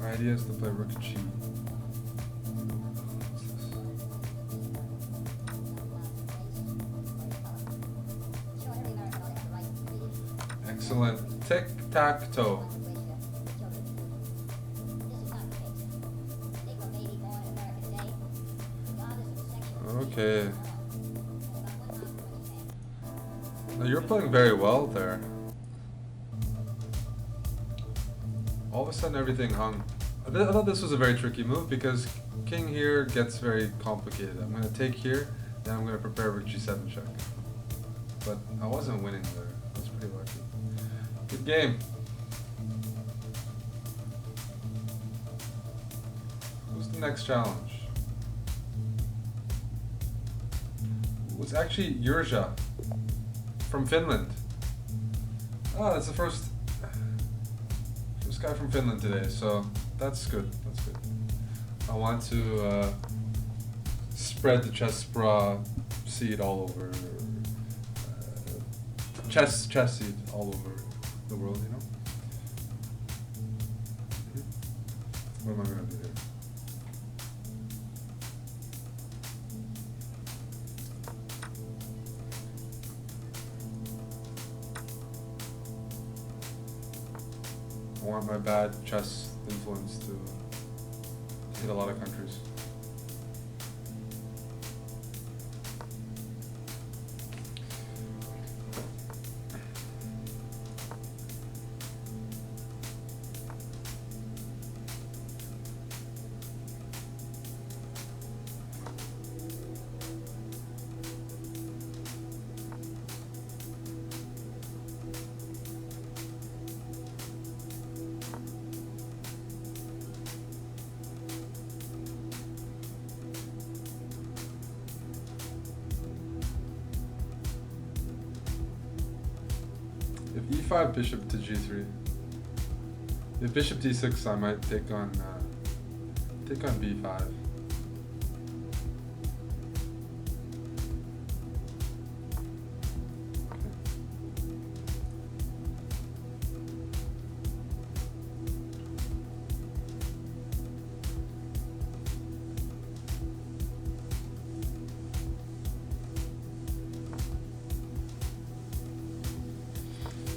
My idea is to play rook g. Excellent. Tic-tac-toe. Okay. No, you're playing very well there. All of a sudden everything hung. I thought this was a very tricky move because king here gets very complicated. I'm going to take here, then I'm going to prepare rook g7 check. But I wasn't winning there. I was pretty lucky. Good game. Who's the next challenge? It's actually Jurja from Finland. Oh, that's the first guy from Finland today, so that's good. That's good. I want to spread the CHESSBRAH seed all over, chess seed all over the world, you know. What am I gonna do here? I want my bad chess influence to hit a lot of countries. d5, bishop to g3. If bishop d6, I might take on b5.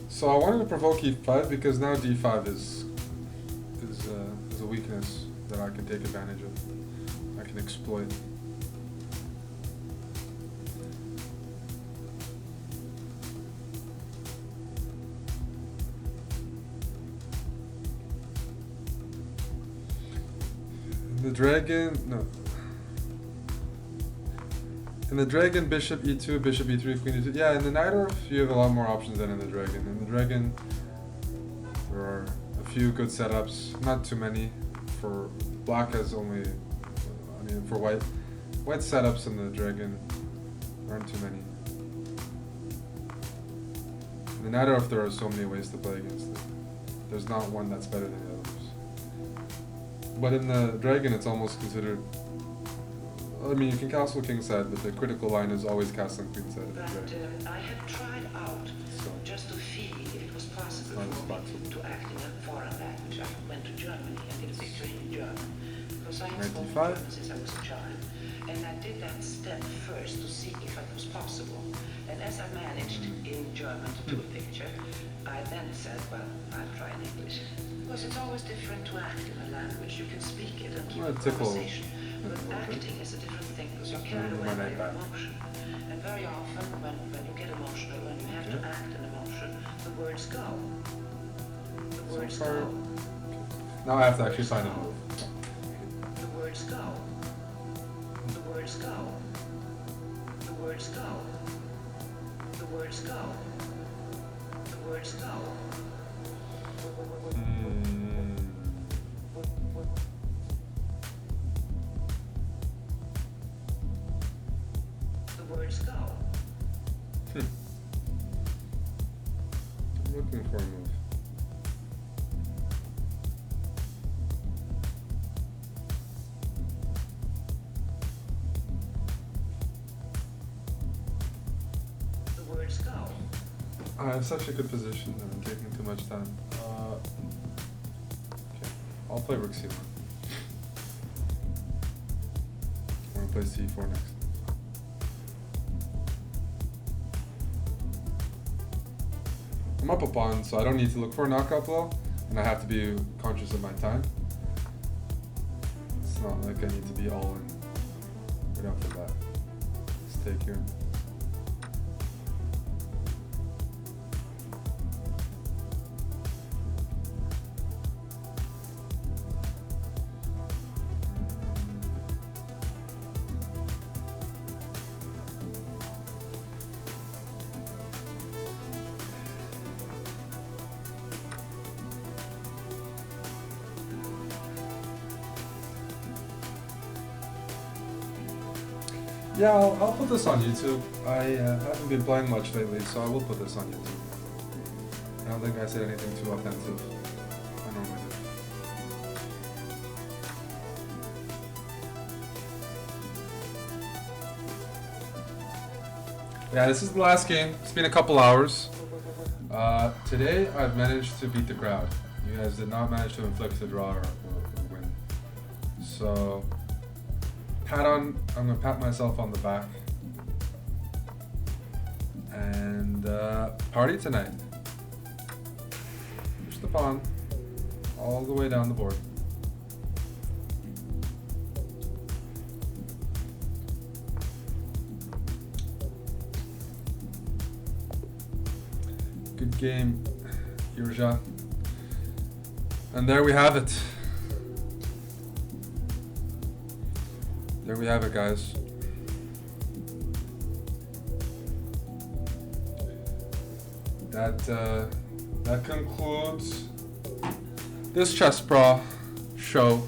So I wanted to provoke e5 because now d5 is a weakness that I can take advantage of. I can exploit. The dragon, no. In the dragon, bishop e2, bishop e3, queen e2. Yeah, in the Najdorf, you have a lot more options than in the dragon. In the dragon, there are a few good setups, not too many. For black has only, I mean, for white setups in the dragon aren't too many. In the Najdorf, there are so many ways to play against it. There's not one that's better than the others. But in the dragon, it's almost considered. I mean, you can castle kingside, but the critical line is always castling queenside. But I had tried out just to feel if it was possible for me to act in a foreign language. I went to Germany and did a picture in German because I had spoken German since I was a child. And I did that step first to see if it was possible. And as I managed in German to do a picture, I then said, well, I'll try in English. Because it's always different to act in a language. You can speak it and keep a conversation. But acting is a different thing because you're carried away by your emotion. And very often when you get emotional and you have to act an emotion, the words go. The words go. Now I have to actually find a move. The words go. The words go. The words go. The words go. The words go. Words go. I'm looking for a move. The words go. I have such a good position that I'm taking too much time. Okay, I'll play rook c1. I'm gonna play c4 next. I'm up a pawn, so I don't need to look for a knockout blow, and I have to be conscious of my time. It's not like I need to be all in right off the bat. Let's take here. Yeah, I'll put this on YouTube. I haven't been playing much lately, so I will put this on YouTube. I don't think I said anything too offensive. I normally do. Yeah, this is the last game. It's been a couple hours. Today, I've managed to beat the crowd. You guys did not manage to inflict a draw or win. So, I'm gonna pat myself on the back. And party tonight. Push the pawn all the way down the board. Good game, Yurja. And there we have it. There we have it, guys. That concludes this CHESSBRAH show.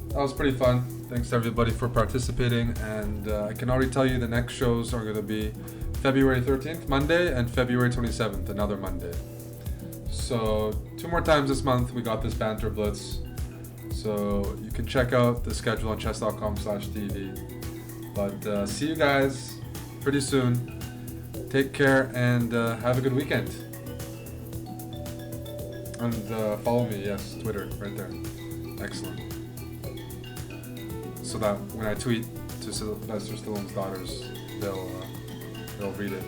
That was pretty fun. Thanks to everybody for participating, and I can already tell you the next shows are going to be February 13th, Monday, and February 27th, another Monday. So 2 more times this month we got this banter blitz. So you can check out the schedule on chess.com/TV. But see you guys pretty soon. Take care and have a good weekend. And follow me, yes, Twitter, right there. Excellent. So that when I tweet to Sylvester Stallone's daughters, they'll read it.